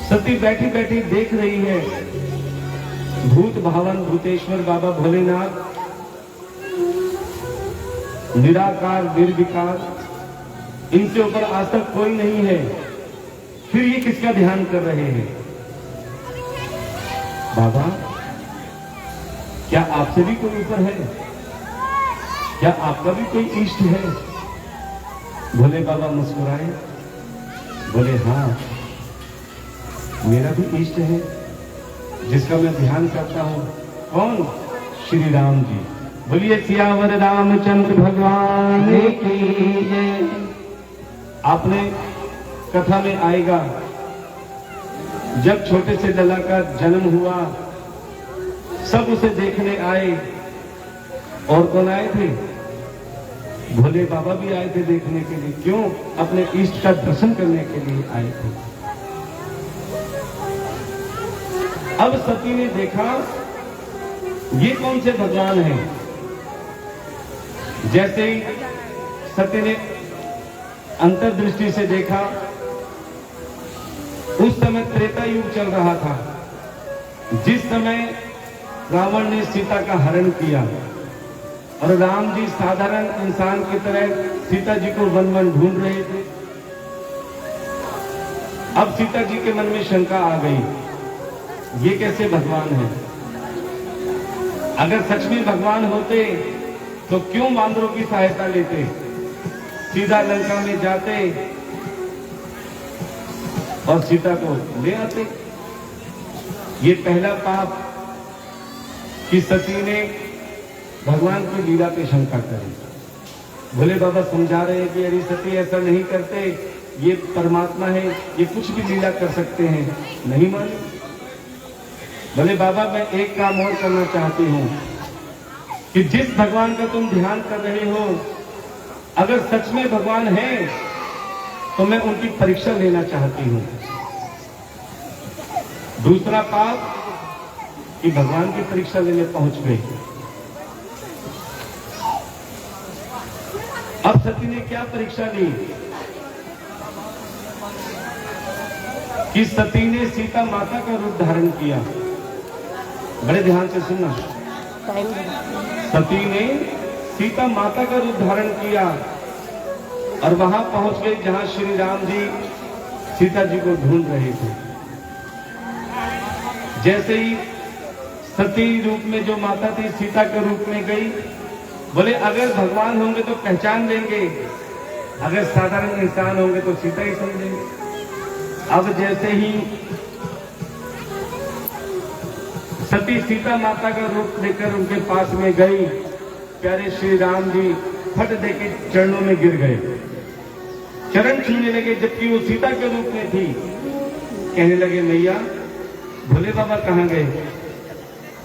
सती बैठी बैठी देख रही है भूत भावन भूतेश्वर बाबा भोलेनाथ निराकार निर्विकार, इनसे ऊपर आज तक कोई नहीं है, फिर ये किसका ध्यान कर रहे हैं? बाबा क्या आपसे भी कोई ऊपर है? क्या आपका भी कोई इष्ट है? भोले बाबा मुस्कुराए, बोले हाँ मेरा भी इष्ट है जिसका मैं ध्यान करता हूं। कौन? श्री राम जी। बोलिए सियावर रामचंद्र भगवान की जय। आपने कथा में आएगा जब छोटे से लला का जन्म हुआ, सब उसे देखने आए। और कौन आए थे? भोले बाबा भी आए थे देखने के लिए। क्यों? अपने इष्ट का दर्शन करने के लिए आए थे। अब सती ने देखा ये कौन से भगवान हैं? जैसे ही सती ने अंतर्दृष्टि से देखा, उस समय त्रेता युग चल रहा था, जिस समय रावण ने सीता का हरण किया और राम जी साधारण इंसान की तरह सीता जी को वन वन ढूंढ रहे थे। अब सीता जी के मन में शंका आ गई, ये कैसे भगवान है? अगर सच में भगवान होते तो क्यों वानरों की सहायता लेते, सीधा लंका में जाते और सीता को ले आते। ये पहला पाप कि सती ने भगवान की लीला पे शंका करी। भोले बाबा समझा रहे हैं कि अरे सती ऐसा नहीं करते, ये परमात्मा है, ये कुछ भी लीला कर सकते हैं। नहीं माने। भोले बाबा मैं एक काम और करना चाहती हूं कि जिस भगवान का तुम ध्यान कर रहे हो, अगर सच में भगवान है तो मैं उनकी परीक्षा लेना चाहती हूं। दूसरा पाप कि भगवान की परीक्षा लेने पहुंच गई। अब सती ने क्या परीक्षा ली कि सती ने सीता माता का रूप धारण किया। बड़े ध्यान से सुनना। सती ने सीता माता का रूप धारण किया और वहां पहुंच गई जहां श्री राम जी सीता जी को ढूंढ रहे थे। जैसे ही सती रूप में जो माता थी सीता के रूप में गई, बोले अगर भगवान होंगे तो पहचान लेंगे, अगर साधारण इंसान होंगे तो सीता ही समझेंगे। अब जैसे ही सती सीता माता का रूप लेकर उनके पास में गई, प्यारे श्री राम जी फट देके चरणों में गिर गए, चरण छूने लगे, जबकि वो सीता के रूप में थी। कहने लगे मैया भोले बाबा कहाँ गए?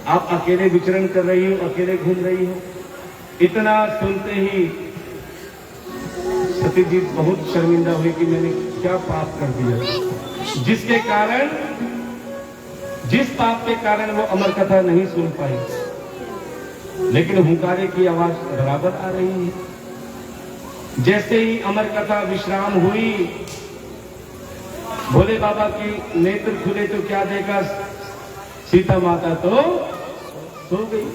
आप अकेले विचरण कर रही हो, अकेले घूम रही हो। इतना सुनते ही सती जी बहुत शर्मिंदा हुई कि मैंने क्या पाप कर दिया, जिसके कारण, जिस पाप के कारण वो अमर कथा नहीं सुन पाई। लेकिन हुंकारे की आवाज बराबर आ रही है। जैसे ही अमर कथा विश्राम हुई, भोले बाबा की नेत्र खुले तो क्या देखा, सीता माता तो सो गई,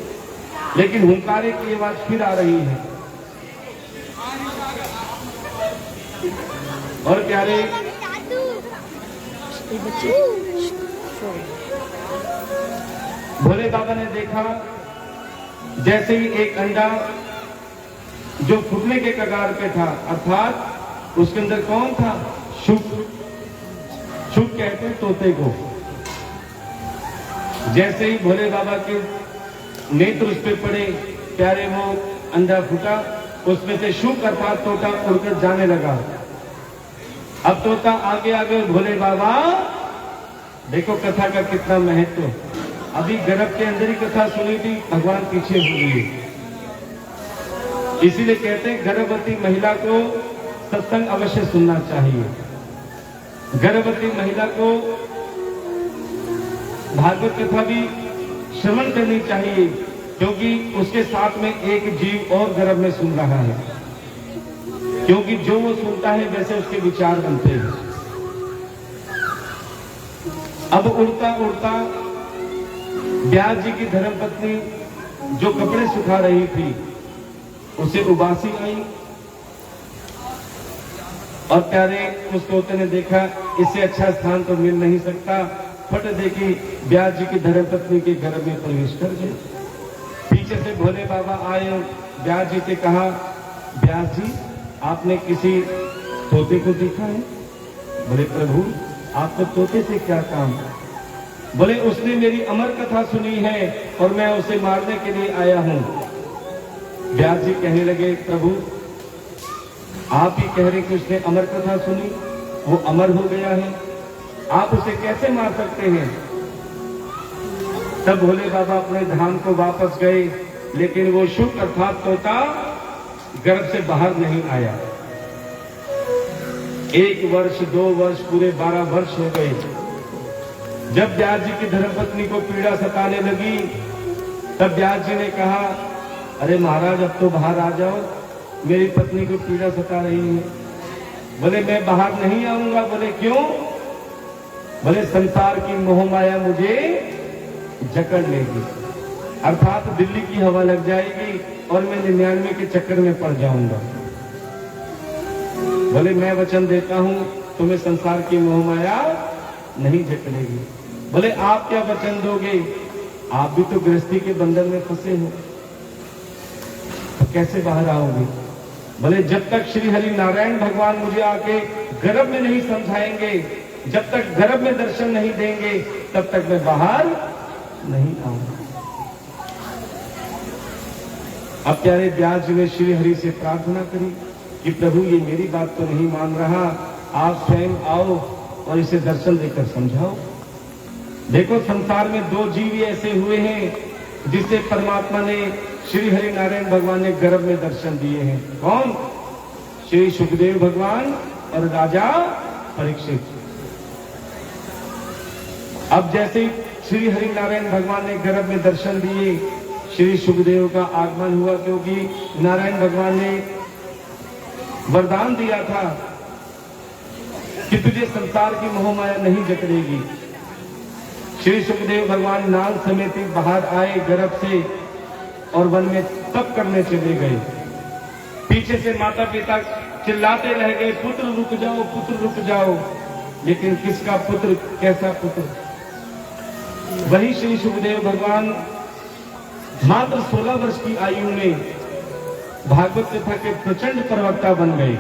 लेकिन हुंकारे की आवाज फिर आ रही है। और प्यारे भोले बाबा ने देखा जैसे ही एक अंडा जो फूटने के कगार पे था, अर्थात उसके अंदर कौन था? शुक। शुक कहते हैं तोते को। जैसे ही भोले बाबा के नेत्र उस पे पड़े, प्यारे वो अंडा फूटा, उसमें से शुक अर्थात तोता उड़कर जाने लगा। अब तोता आगे आगे, भोले बाबा देखो कथा का कितना महत्व। अभी गर्भ के अंदर ही कथा सुनी थी, भगवान पीछे हो गए। इसीलिए कहते हैं गर्भवती महिला को सत्संग अवश्य सुनना चाहिए। गर्भवती महिला को भागवत कथा भी श्रवण करनी चाहिए, क्योंकि उसके साथ में एक जीव और गर्भ में सुन रहा है, क्योंकि जो वो सुनता है वैसे उसके विचार बनते हैं। अब उड़ता उड़ता व्यास जी की धर्मपत्नी जो कपड़े सुखा रही थी, उसे उबासी आई और प्यारे उस तोते ने देखा इससे अच्छा स्थान तो मिल नहीं सकता, फट देखी व्यास जी की धर्मपत्नी के घर में प्रवेश कर गए। पीछे से भोले बाबा आए और व्यास जी से कहा, व्यास जी आपने किसी तोते को देखा है? बोले प्रभु आपको तोते से क्या काम? बोले उसने मेरी अमर कथा सुनी है और मैं उसे मारने के लिए आया हूं। व्यास जी कहने लगे, प्रभु आप ही कह रहे कि उसने अमर कथा सुनी, वो अमर हो गया है, आप उसे कैसे मार सकते हैं? तब भोले बाबा अपने धाम को वापस गए, लेकिन वो शुक अर्थात तोता गर्भ से बाहर नहीं आया। 1 वर्ष 2 वर्ष पूरे 12 वर्ष हो गए। जब व्यास जी की धर्मपत्नी को पीड़ा सताने लगी, तब व्यास जी ने कहा, अरे महाराज अब तो बाहर आ जाओ। मेरी पत्नी को पीड़ा सता रही है। बोले मैं बाहर नहीं आऊंगा। बोले क्यों? बोले संसार की मोह माया मुझे जकड़ लेगी, अर्थात दिल्ली की हवा लग जाएगी और मैं 99 के चक्कर में पड़ जाऊंगा। बोले मैं वचन देता हूं तुम्हें संसार की मोह माया नहीं जकड़ेगी। बोले आप क्या वचन दोगे? आप भी तो गृहस्थी के बंधन में फंसे हो, तो कैसे बाहर आओगे? बोले जब तक श्री हरि नारायण भगवान मुझे आके गर्भ में नहीं समझाएंगे, जब तक गर्भ में दर्शन नहीं देंगे, तब तक मैं बाहर नहीं आऊंगा। अब प्यारे व्यास जी ने श्री हरि से प्रार्थना करी कि प्रभु ये मेरी बात तो नहीं मान रहा, आप स्वयं आओ और इसे दर्शन देकर समझाओ। देखो संसार में दो जीव ऐसे हुए हैं जिसे परमात्मा ने श्री हरि नारायण भगवान ने गर्भ में दर्शन दिए हैं। कौन? श्री सुखदेव भगवान और राजा परीक्षित। अब जैसे श्री हरि नारायण भगवान ने गर्भ में दर्शन दिए, श्री सुखदेव का आगमन हुआ, क्योंकि नारायण भगवान ने वरदान दिया था कि तुझे संसार की मोह माया नहीं जकड़ेगी। श्री सुखदेव भगवान नाल समेत बाहर आए गर्भ से और वन में तप करने चले गए। पीछे से माता पिता चिल्लाते रह गए, पुत्र रुक जाओ, पुत्र रुक जाओ। लेकिन किसका पुत्र, कैसा पुत्र? वही श्री सुखदेव भगवान मात्र 16 वर्ष की आयु में भागवत कथा के प्रचंड प्रवक्ता बन गए।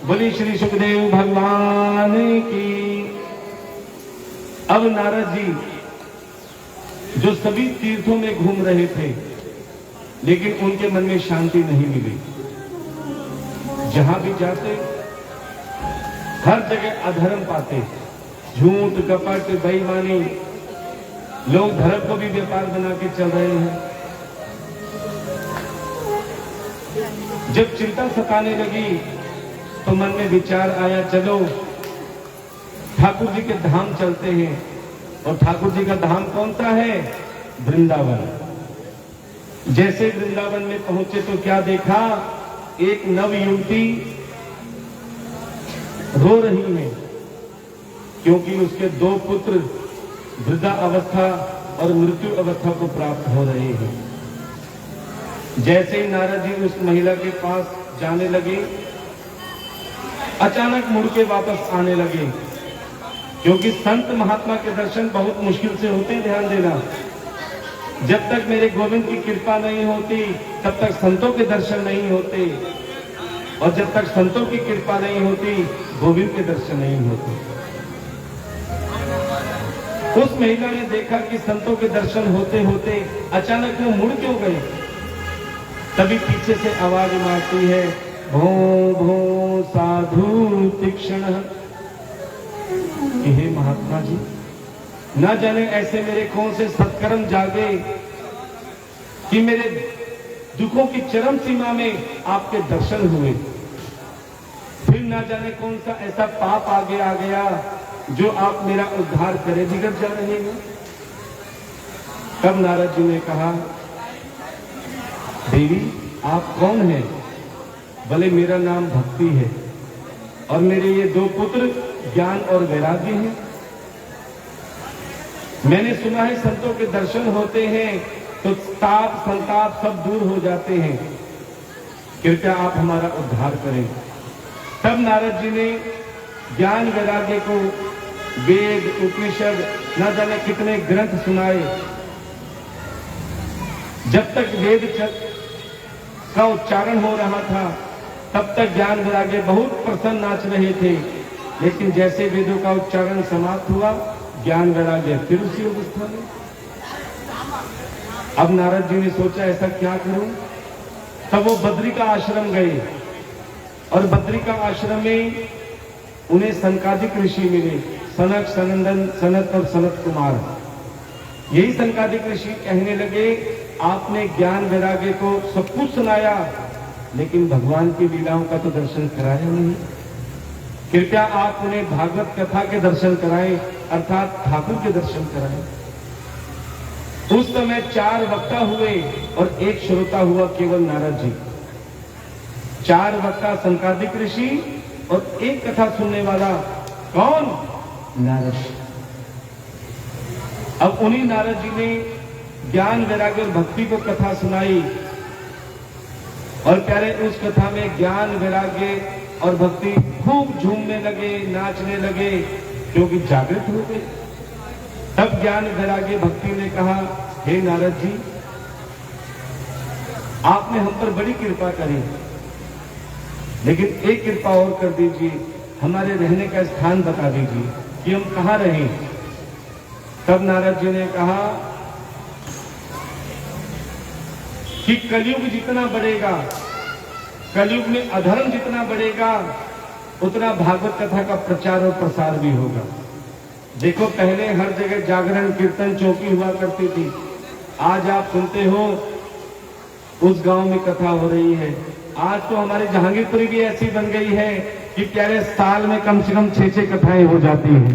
बोली श्री सुखदेव भगवान की। अब नारद जी जो सभी तीर्थों में घूम रहे थे, लेकिन उनके मन में शांति नहीं मिली। जहां भी जाते हर जगह अधर्म पाते, झूठ कपट बेईमानी, लोग धर्म को भी व्यापार बना के चल रहे हैं। जब चिंता सताने लगी तो मन में विचार आया, चलो ठाकुर जी के धाम चलते हैं। और ठाकुर जी का धाम कौन सा है? वृंदावन। जैसे वृंदावन में पहुंचे तो क्या देखा? एक नव युवती रो रही है, क्योंकि उसके 2 पुत्र वृद्धा अवस्था और मृत्यु अवस्था को प्राप्त हो रहे हैं। जैसे ही नारद जी उस महिला के पास जाने लगे, अचानक मुड़ के वापस आने लगे, क्योंकि संत महात्मा के दर्शन बहुत मुश्किल से होते हैं। ध्यान देना, जब तक मेरे गोविंद की कृपा नहीं होती तब तक संतों के दर्शन नहीं होते, और जब तक संतों की कृपा नहीं होती गोविंद के दर्शन नहीं होते। उस महिला ने देखा कि संतों के दर्शन होते होते अचानक वो मुड़ क्यों गए। तभी पीछे से आवाज मारती है, भो भो साधु तीक्ष्ण। हे महात्मा जी, ना जाने ऐसे मेरे कौन से सत्कर्म जागे कि मेरे दुखों की चरम सीमा में आपके दर्शन हुए। फिर ना जाने कौन सा ऐसा पाप आगे आ गया जो आप मेरा उद्धार करे बिगड़ जा रहे हैं। तब नारद जी ने कहा, देवी आप कौन हैं? भले मेरा नाम भक्ति है और मेरे ये 2 पुत्र ज्ञान और वैराग्य हैं। मैंने सुना है संतों के दर्शन होते हैं तो ताप संताप सब दूर हो जाते हैं, कृपया आप हमारा उद्धार करें। तब नारद जी ने ज्ञान वैराग्य को वेद उपनिषद न जाने कितने ग्रंथ सुनाए। जब तक वेद का उच्चारण हो रहा था तब तक ज्ञान वैराग्य बहुत प्रसन्न नाच रहे थे, लेकिन जैसे वेदों का उच्चारण समाप्त हुआ ज्ञान वैराग्य फिर उसी अवस्था में। अब नारद जी ने सोचा ऐसा क्या करूं। तब वो बद्री का आश्रम गए और बद्री का आश्रम में उन्हें सनकादिक ऋषि मिले, सनक, सनंदन, सनत और सनत कुमार। यही सनकादिक ऋषि कहने लगे, आपने ज्ञान वैराग्य को सब कुछ सुनाया लेकिन भगवान की लीलाओं का तो दर्शन कराया नहीं। कृपया आप उन्हें भागवत कथा के दर्शन कराएं, अर्थात ठाकुर के दर्शन कराएं। उस समय 4 वक्ता हुए और 1 श्रोता हुआ, केवल नारद जी। 4 वक्ता संकादिक ऋषि और एक कथा सुनने वाला कौन? नारद। अब उन्हीं नारद जी ने ज्ञान वैराग्य और भक्ति को कथा सुनाई और प्यारे उस कथा में ज्ञान वैराग्य और भक्ति खूब झूमने लगे, नाचने लगे, क्योंकि जागृत हो गए। तब ज्ञान वैराग्य भक्ति ने कहा, हे नारद जी, आपने हम पर बड़ी कृपा करी, लेकिन एक कृपा और कर दीजिए, हमारे रहने का स्थान बता दीजिए कि हम कहाँ रहें। तब नारद जी ने कहा कि कलयुग जितना बढ़ेगा, कलयुग में अधर्म जितना बढ़ेगा, उतना भागवत कथा का प्रचार और प्रसार भी होगा। देखो, पहले हर जगह जागरण कीर्तन चौकी हुआ करती थी। आज आप सुनते हो उस गांव में कथा हो रही है। आज तो हमारी जहांगीरपुरी भी ऐसी बन गई है कि प्यारे साल में कम से कम 6 कथाएं हो जाती हैं।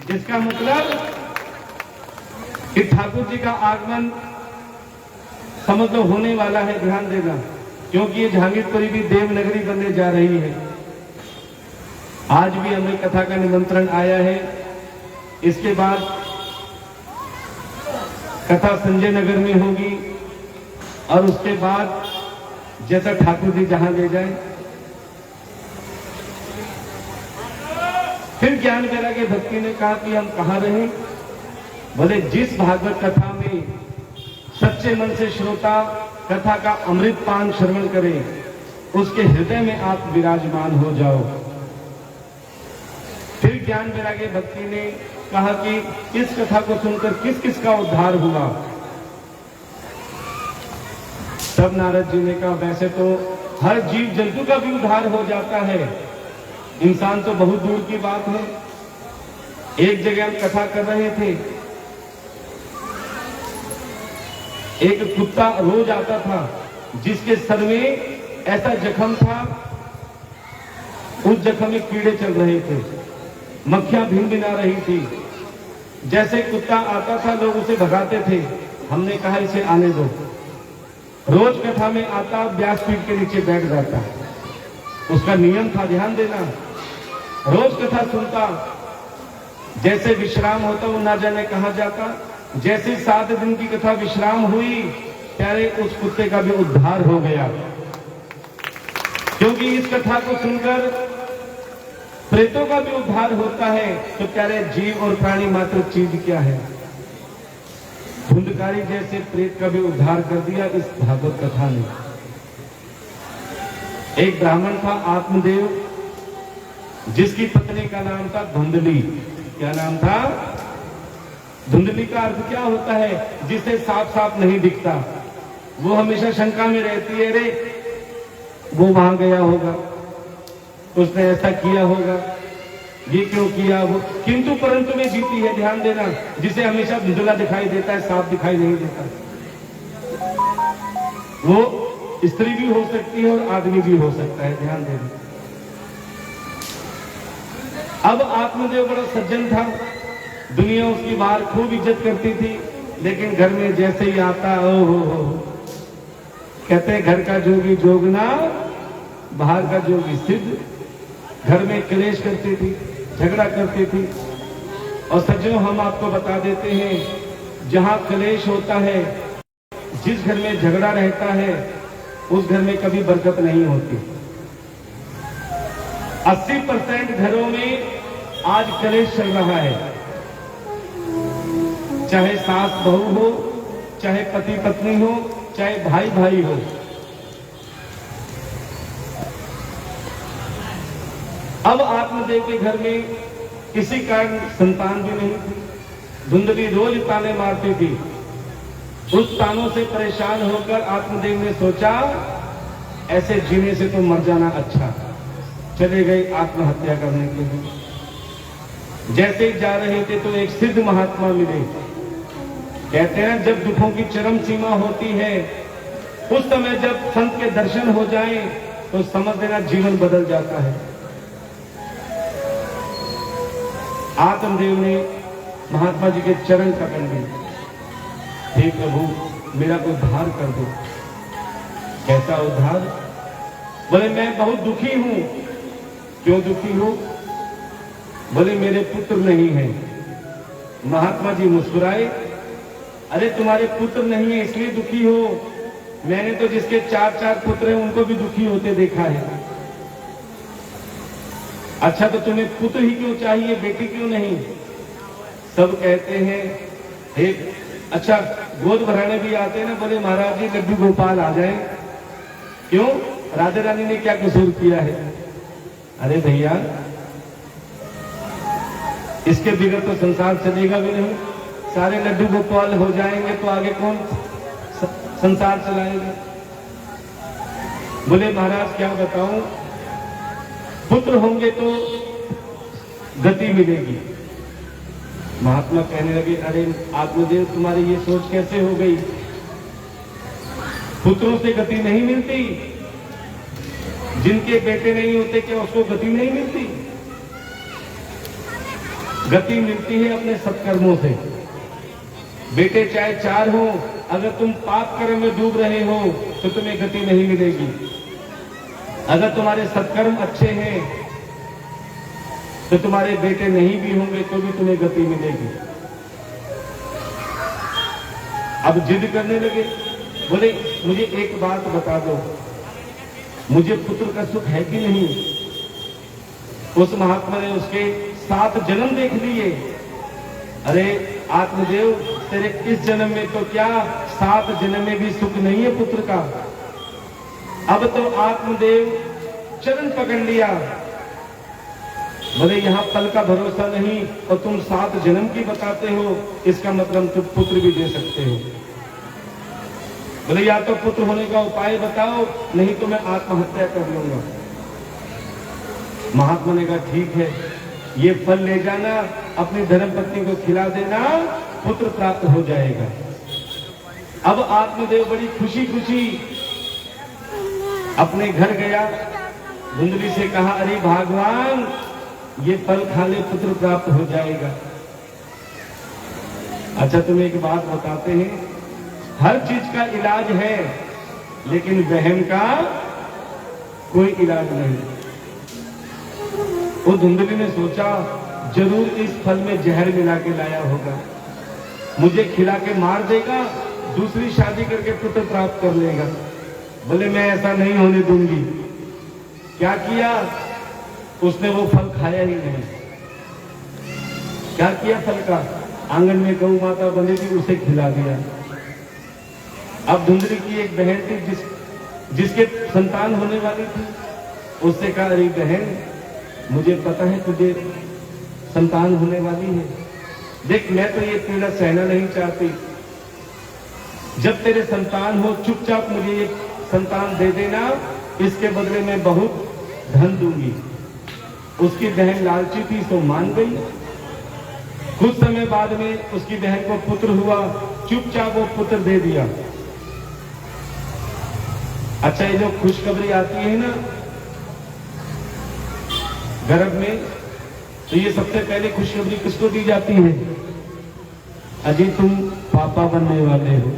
इसका मतलब कि ठाकुर जी का आगमन समझ लो होने वाला है। ध्यान देना, क्योंकि ये जहांगीरपुरी भी देवनगरी बनने जा रही है। आज भी हमें कथा का निमंत्रण आया है। इसके बाद कथा संजय नगर में होगी और उसके बाद जैसा ठाकुर जी जहां ले जाए। फिर ज्ञान वैराग्य भक्ति ने कहा कि हम कहां रहें? बोले, जिस भागवत कथा में सच्चे मन से श्रोता कथा का अमृत पान श्रवण करें, उसके हृदय में आप विराजमान हो जाओ। फिर ज्ञान वैराग्य भक्ति ने कहा कि इस कथा को सुनकर किस किस का उद्धार हुआ। तब नारद जी ने कहा, वैसे तो हर जीव जंतु का भी उद्धार हो जाता है, इंसान तो बहुत दूर की बात है। एक जगह हम कथा कर रहे थे, एक कुत्ता रोज आता था जिसके सर में ऐसा जख्म था, उस जख्म में कीड़े चल रहे थे, मक्खियां भिन-भिना रही थी। जैसे कुत्ता आता था लोग उसे भगाते थे। हमने कहा इसे आने दो। रोज कथा में आता, व्यासपीठ के नीचे बैठ जाता, उसका नियम था, ध्यान देना। रोज कथा सुनता, जैसे विश्राम होता वो ना जाने कहां जाता। जैसे 7 दिन की कथा विश्राम हुई, प्यारे उस कुत्ते का भी उद्धार हो गया, क्योंकि इस कथा को सुनकर प्रेतों का भी उद्धार होता है। तो प्यारे जीव और प्राणी मात्र चीज क्या है? धुंधकारी जैसे प्रेत का भी उद्धार कर दिया इस भागवत कथा ने। एक ब्राह्मण था आत्मदेव, जिसकी पत्नी का नाम था धुंधली। क्या नाम था? धुंधली का अर्थ क्या होता है? जिसे साफ साफ नहीं दिखता। वो हमेशा शंका में रहती है, अरे वो वहां गया होगा, उसने ऐसा किया होगा, ये क्यों किया वो, किंतु परंतु में जीती है। ध्यान देना, जिसे हमेशा धुंधला दिखाई देता है, साफ दिखाई नहीं देता। वो स्त्री भी हो सकती है और आदमी भी हो सकता है। ध्यान देना। अब आत्मदेव बड़ा सज्जन था, दुनिया उसकी बाहर खूब इज्जत करती थी, लेकिन घर में जैसे ही आता, ओ हो, कहते घर का जोगी जोगना, बाहर का जोगी सिद्ध। घर में क्लेश करती थी, झगड़ा करती थी। और सज्जनों, हम आपको बता देते हैं, जहां क्लेश होता है, जिस घर में झगड़ा रहता है, उस घर में कभी बरकत नहीं होती। 80% घरों में आज क्लेश चल रहा है, चाहे सास बहू हो, चाहे पति पत्नी हो, चाहे भाई भाई हो। अब आत्मदेव के घर में किसी कारण संतान भी नहीं थी। धुंधली रोज ताने मारती थी। उस तानों से परेशान होकर आत्मदेव ने सोचा, ऐसे जीने से तो मर जाना अच्छा। चले गए आत्महत्या करने के लिए। जैसे ही जा रहे थे तो एक सिद्ध महात्मा मिले। कहते हैं जब दुखों की चरम सीमा होती है, उस समय जब संत के दर्शन हो जाएं, तो समझ लेना जीवन बदल जाता है। आत्मदेव ने महात्मा जी के चरण पकड़ लिए, हे प्रभु मेरा उद्धार कर दो। कैसा उद्धार? बोले मैं बहुत दुखी हूं। क्यों दुखी हो? बोले मेरे पुत्र नहीं है। महात्मा जी मुस्कुराए, अरे तुम्हारे पुत्र नहीं है इसलिए दुखी हो, मैंने तो जिसके 4-4 पुत्र हैं उनको भी दुखी होते देखा है। अच्छा तो तुम्हें पुत्र ही क्यों चाहिए, बेटी क्यों नहीं? सब कहते हैं एक अच्छा गोद भराने भी आते हैं ना, बोले महाराज जी लड्डू गोपाल आ जाए। क्यों? राधा रानी ने क्या कसूर किया है? अरे भैया इसके बिगड़ तो संसार चलेगा भी नहीं, सारे लड्डू गोपाल हो जाएंगे तो आगे कौन संसार चलाएगा? बोले महाराज क्या बताऊं, पुत्र होंगे तो गति मिलेगी। महात्मा कहने लगे, अरे आत्मदेव तुम्हारी ये सोच कैसे हो गई? पुत्रों से गति नहीं मिलती? जिनके बेटे नहीं होते क्या उसको गति नहीं मिलती? गति मिलती है अपने सत्कर्मों से। बेटे चाहे 4 हो, अगर तुम पाप कर्म में डूब रहे हो तो तुम्हें गति नहीं मिलेगी। अगर तुम्हारे सत्कर्म अच्छे हैं तो तुम्हारे बेटे नहीं भी होंगे तो भी तुम्हें गति मिलेगी। अब जिद करने लगे, बोले मुझे एक बात बता दो, मुझे पुत्र का सुख है कि नहीं? उस महात्मा ने उसके 7 जन्म देख लिए। अरे आत्मदेव तेरे इस जन्म में तो क्या 7 जन्म में भी सुख नहीं है पुत्र का। अब तो आत्मदेव चरण पकड़ लिया। बोले यहां पल का भरोसा नहीं और तुम 7 जन्म की बताते हो, इसका मतलब तुम पुत्र भी दे सकते हो। बोले या तो पुत्र होने का उपाय बताओ, नहीं तो मैं आत्महत्या कर लूंगा। महात्मा ने कहा ठीक है, ये फल ले जाना, अपनी धर्मपत्नी को खिला देना, पुत्र प्राप्त हो जाएगा। अब आत्मदेव बड़ी खुशी खुशी अपने घर गया, धुंधली से कहा, अरे भगवान ये फल खा ले, पुत्र प्राप्त हो जाएगा। अच्छा तुम्हें एक बात बताते हैं, हर चीज का इलाज है लेकिन वहम का कोई इलाज नहीं। वो धुंधली ने सोचा जरूर इस फल में जहर मिला के लाया होगा, मुझे खिला के मार देगा, दूसरी शादी करके पुत्र प्राप्त कर लेगा। बोले मैं ऐसा नहीं होने दूंगी। क्या किया? उसने वो फल खाया ही नहीं। क्या किया फल का? आंगन में गौ माता बनी थी, उसे खिला दिया। अब धुंधली की एक बहन थी जिसके संतान होने वाली थी, उससे कहा, अरे बहन मुझे पता है तुझे संतान होने वाली है, देख मैं तो ये पीड़ा सहना नहीं चाहती, जब तेरे संतान हो चुपचाप मुझे ये संतान दे देना, इसके बदले में बहुत धन दूंगी। उसकी बहन लालची थी तो मान गई। कुछ समय बाद में उसकी बहन को पुत्र हुआ, चुपचाप वो पुत्र दे दिया। अच्छा ये जो खुशखबरी आती है ना गर्भ में, तो ये सबसे पहले खुशखबरी किसको दी जाती है? अजी तुम पापा बनने वाले हो।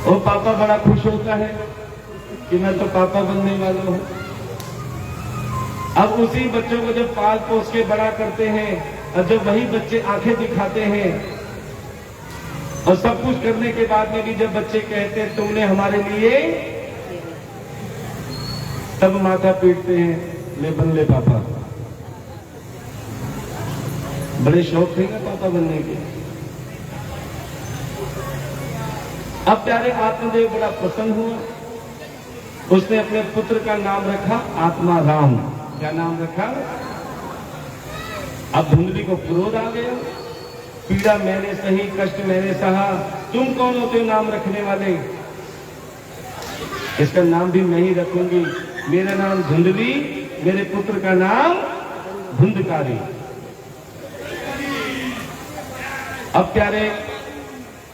और पापा बड़ा खुश होता है कि मैं तो पापा बनने वाला हूं। अब उसी बच्चों को जब पाल पोस के बड़ा करते हैं और जब वही बच्चे आंखें दिखाते हैं और सब कुछ करने के बाद में भी जब बच्चे कहते हैं तुमने हमारे लिए, तब माथा पीटते हैं, ले बन ले पापा। बड़े शौक थे ना पापा बनने के। अब प्यारे आत्मदेव बड़ा प्रसन्न हुआ, उसने अपने पुत्र का नाम रखा आत्मा राम। क्या नाम रखा? अब धुंधली को क्रोध आ गया, पीड़ा मैंने सही, कष्ट मैंने सहा, तुम कौन होते हो नाम रखने वाले? इसका नाम भी मैं ही रखूंगी, मेरा नाम धुंधली, मेरे पुत्र का नाम धुंधकारी। अब प्यारे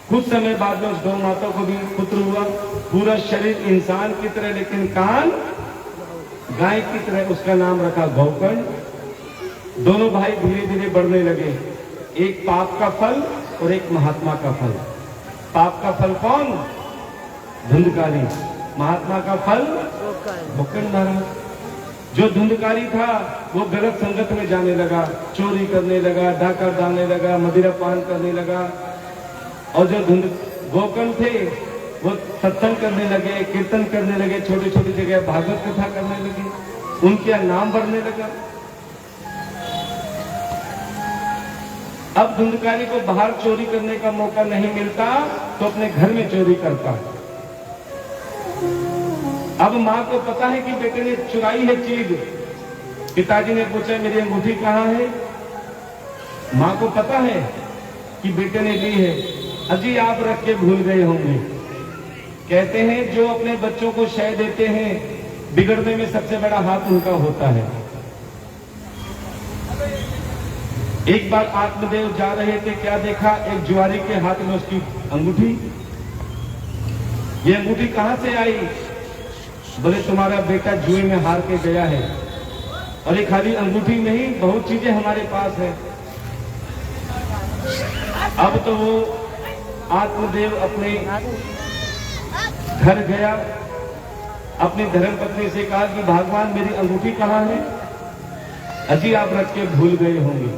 कुछ समय बाद में उस गौ माता को भी पुत्र हुआ, पूरा शरीर इंसान की तरह लेकिन कान गाय की तरह, उसका नाम रखा गौकर्ण। दोनों भाई धीरे धीरे बढ़ने लगे, एक पाप का फल और एक महात्मा का फल। पाप का फल कौन? धुंधकारी, महात्मा का फल भुक्कड़ मारा। जो धुंधकारी था वो गलत संगत में जाने लगा, चोरी करने लगा, डाका डालने लगा, मदिरा पान करने लगा। और जो गोकर्ण थे वो सत्संग करने लगे, कीर्तन करने लगे, छोटी छोटी जगह भागवत कथा करने लगे, उनके नाम बढ़ने लगा। अब धुंधकारी को बाहर चोरी करने का मौका नहीं मिलता तो अपने घर में चोरी करता। अब मां को पता है कि बेटे ने चुराई है चीज। पिताजी ने पूछा मेरी अंगूठी कहाँ है? मां को पता है कि बेटे ने ली है। अजी आप रख के भूल गए होंगे। कहते हैं जो अपने बच्चों को शय देते हैं बिगड़ने में सबसे बड़ा हाथ उनका होता है। एक बार आत्मदेव जा रहे थे, क्या देखा? एक जुआरी के हाथ में उसकी अंगूठी। ये अंगूठी कहां से आई? बोले तुम्हारा बेटा जुए में हार के गया है। और ये खाली अंगूठी नहीं, बहुत चीजें हमारे पास है। अब तो वो आत्मदेव अपने घर गया, अपनी धर्मपत्नी से कहा कि भगवान मेरी अंगूठी कहां है? अजी आप रख के भूल गए होंगे।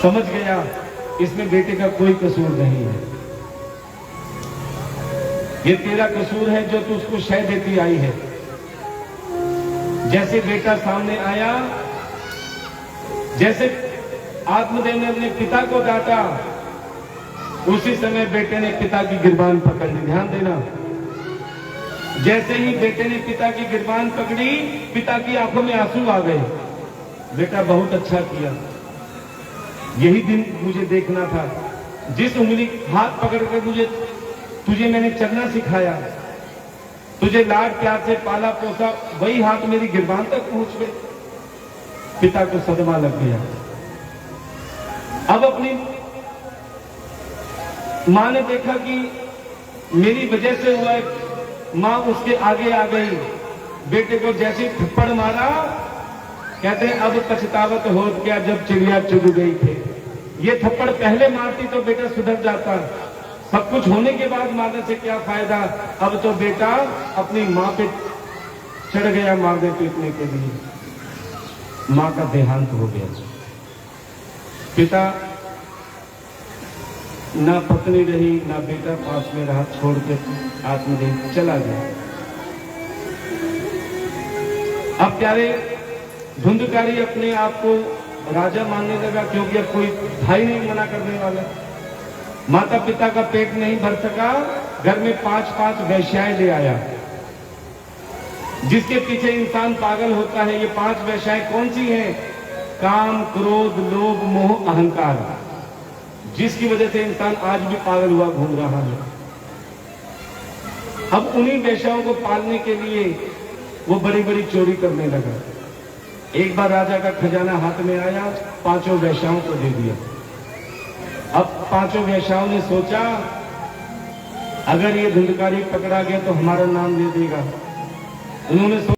समझ गया इसमें बेटे का कोई कसूर नहीं है, ये तेरा कसूर है जो तू उसको शय देती आई है। जैसे बेटा सामने आया, जैसे आत्मदेव ने अपने पिता को डांटा, उसी समय बेटे ने पिता की गिरबान पकड़ ली। ध्यान देना, जैसे ही बेटे ने पिता की गिरबान पकड़ी, पिता की आंखों में आंसू आ गए। बेटा बहुत अच्छा किया, यही दिन मुझे देखना था। जिस उंगली हाथ पकड़ कर तुझे मैंने चलना सिखाया, तुझे लाड प्यार से पाला पोसा, वही हाथ मेरी गिरबान तक पहुंच गए। पिता को सदमा लग गया। अब अपनी मां ने देखा कि मेरी वजह से हुआ है, मां उसके आगे आ गई। बेटे को जैसे थप्पड़ मारा, कहते हैं अब पछतावत होत क्या जब चिड़िया चुग गई थे। ये थप्पड़ पहले मारती तो बेटा सुधर जाता, सब कुछ होने के बाद मारने से क्या फायदा। अब तो बेटा अपनी मां पे चढ़ गया मारने पीटने के लिए। मां का देहांत हो गया। पिता ना पत्नी रही ना बेटा पास में रहा, छोड़ के आत्मदेव चला गया। अब प्यारे धुंधकारी अपने आप को राजा मानने लगा, क्योंकि अब कोई भाई नहीं मना करने वाला। माता पिता का पेट नहीं भर सका, घर में 5-5 वैश्याएं ले आया। जिसके पीछे इंसान पागल होता है। ये 5 वैश्याएं कौन सी हैं? काम, क्रोध, लोभ, मोह, अहंकार, जिसकी वजह से इंसान आज भी पागल हुआ घूम रहा है। अब उन्हीं वैश्याओं को पालने के लिए वो बड़ी बड़ी चोरी करने लगा। एक बार राजा का खजाना हाथ में आया, 5 वैश्याओं को दे दिया। अब 5 वैश्याओं ने सोचा अगर ये धुंधकारी पकड़ा गया तो हमारा नाम ले देगा। उन्होंने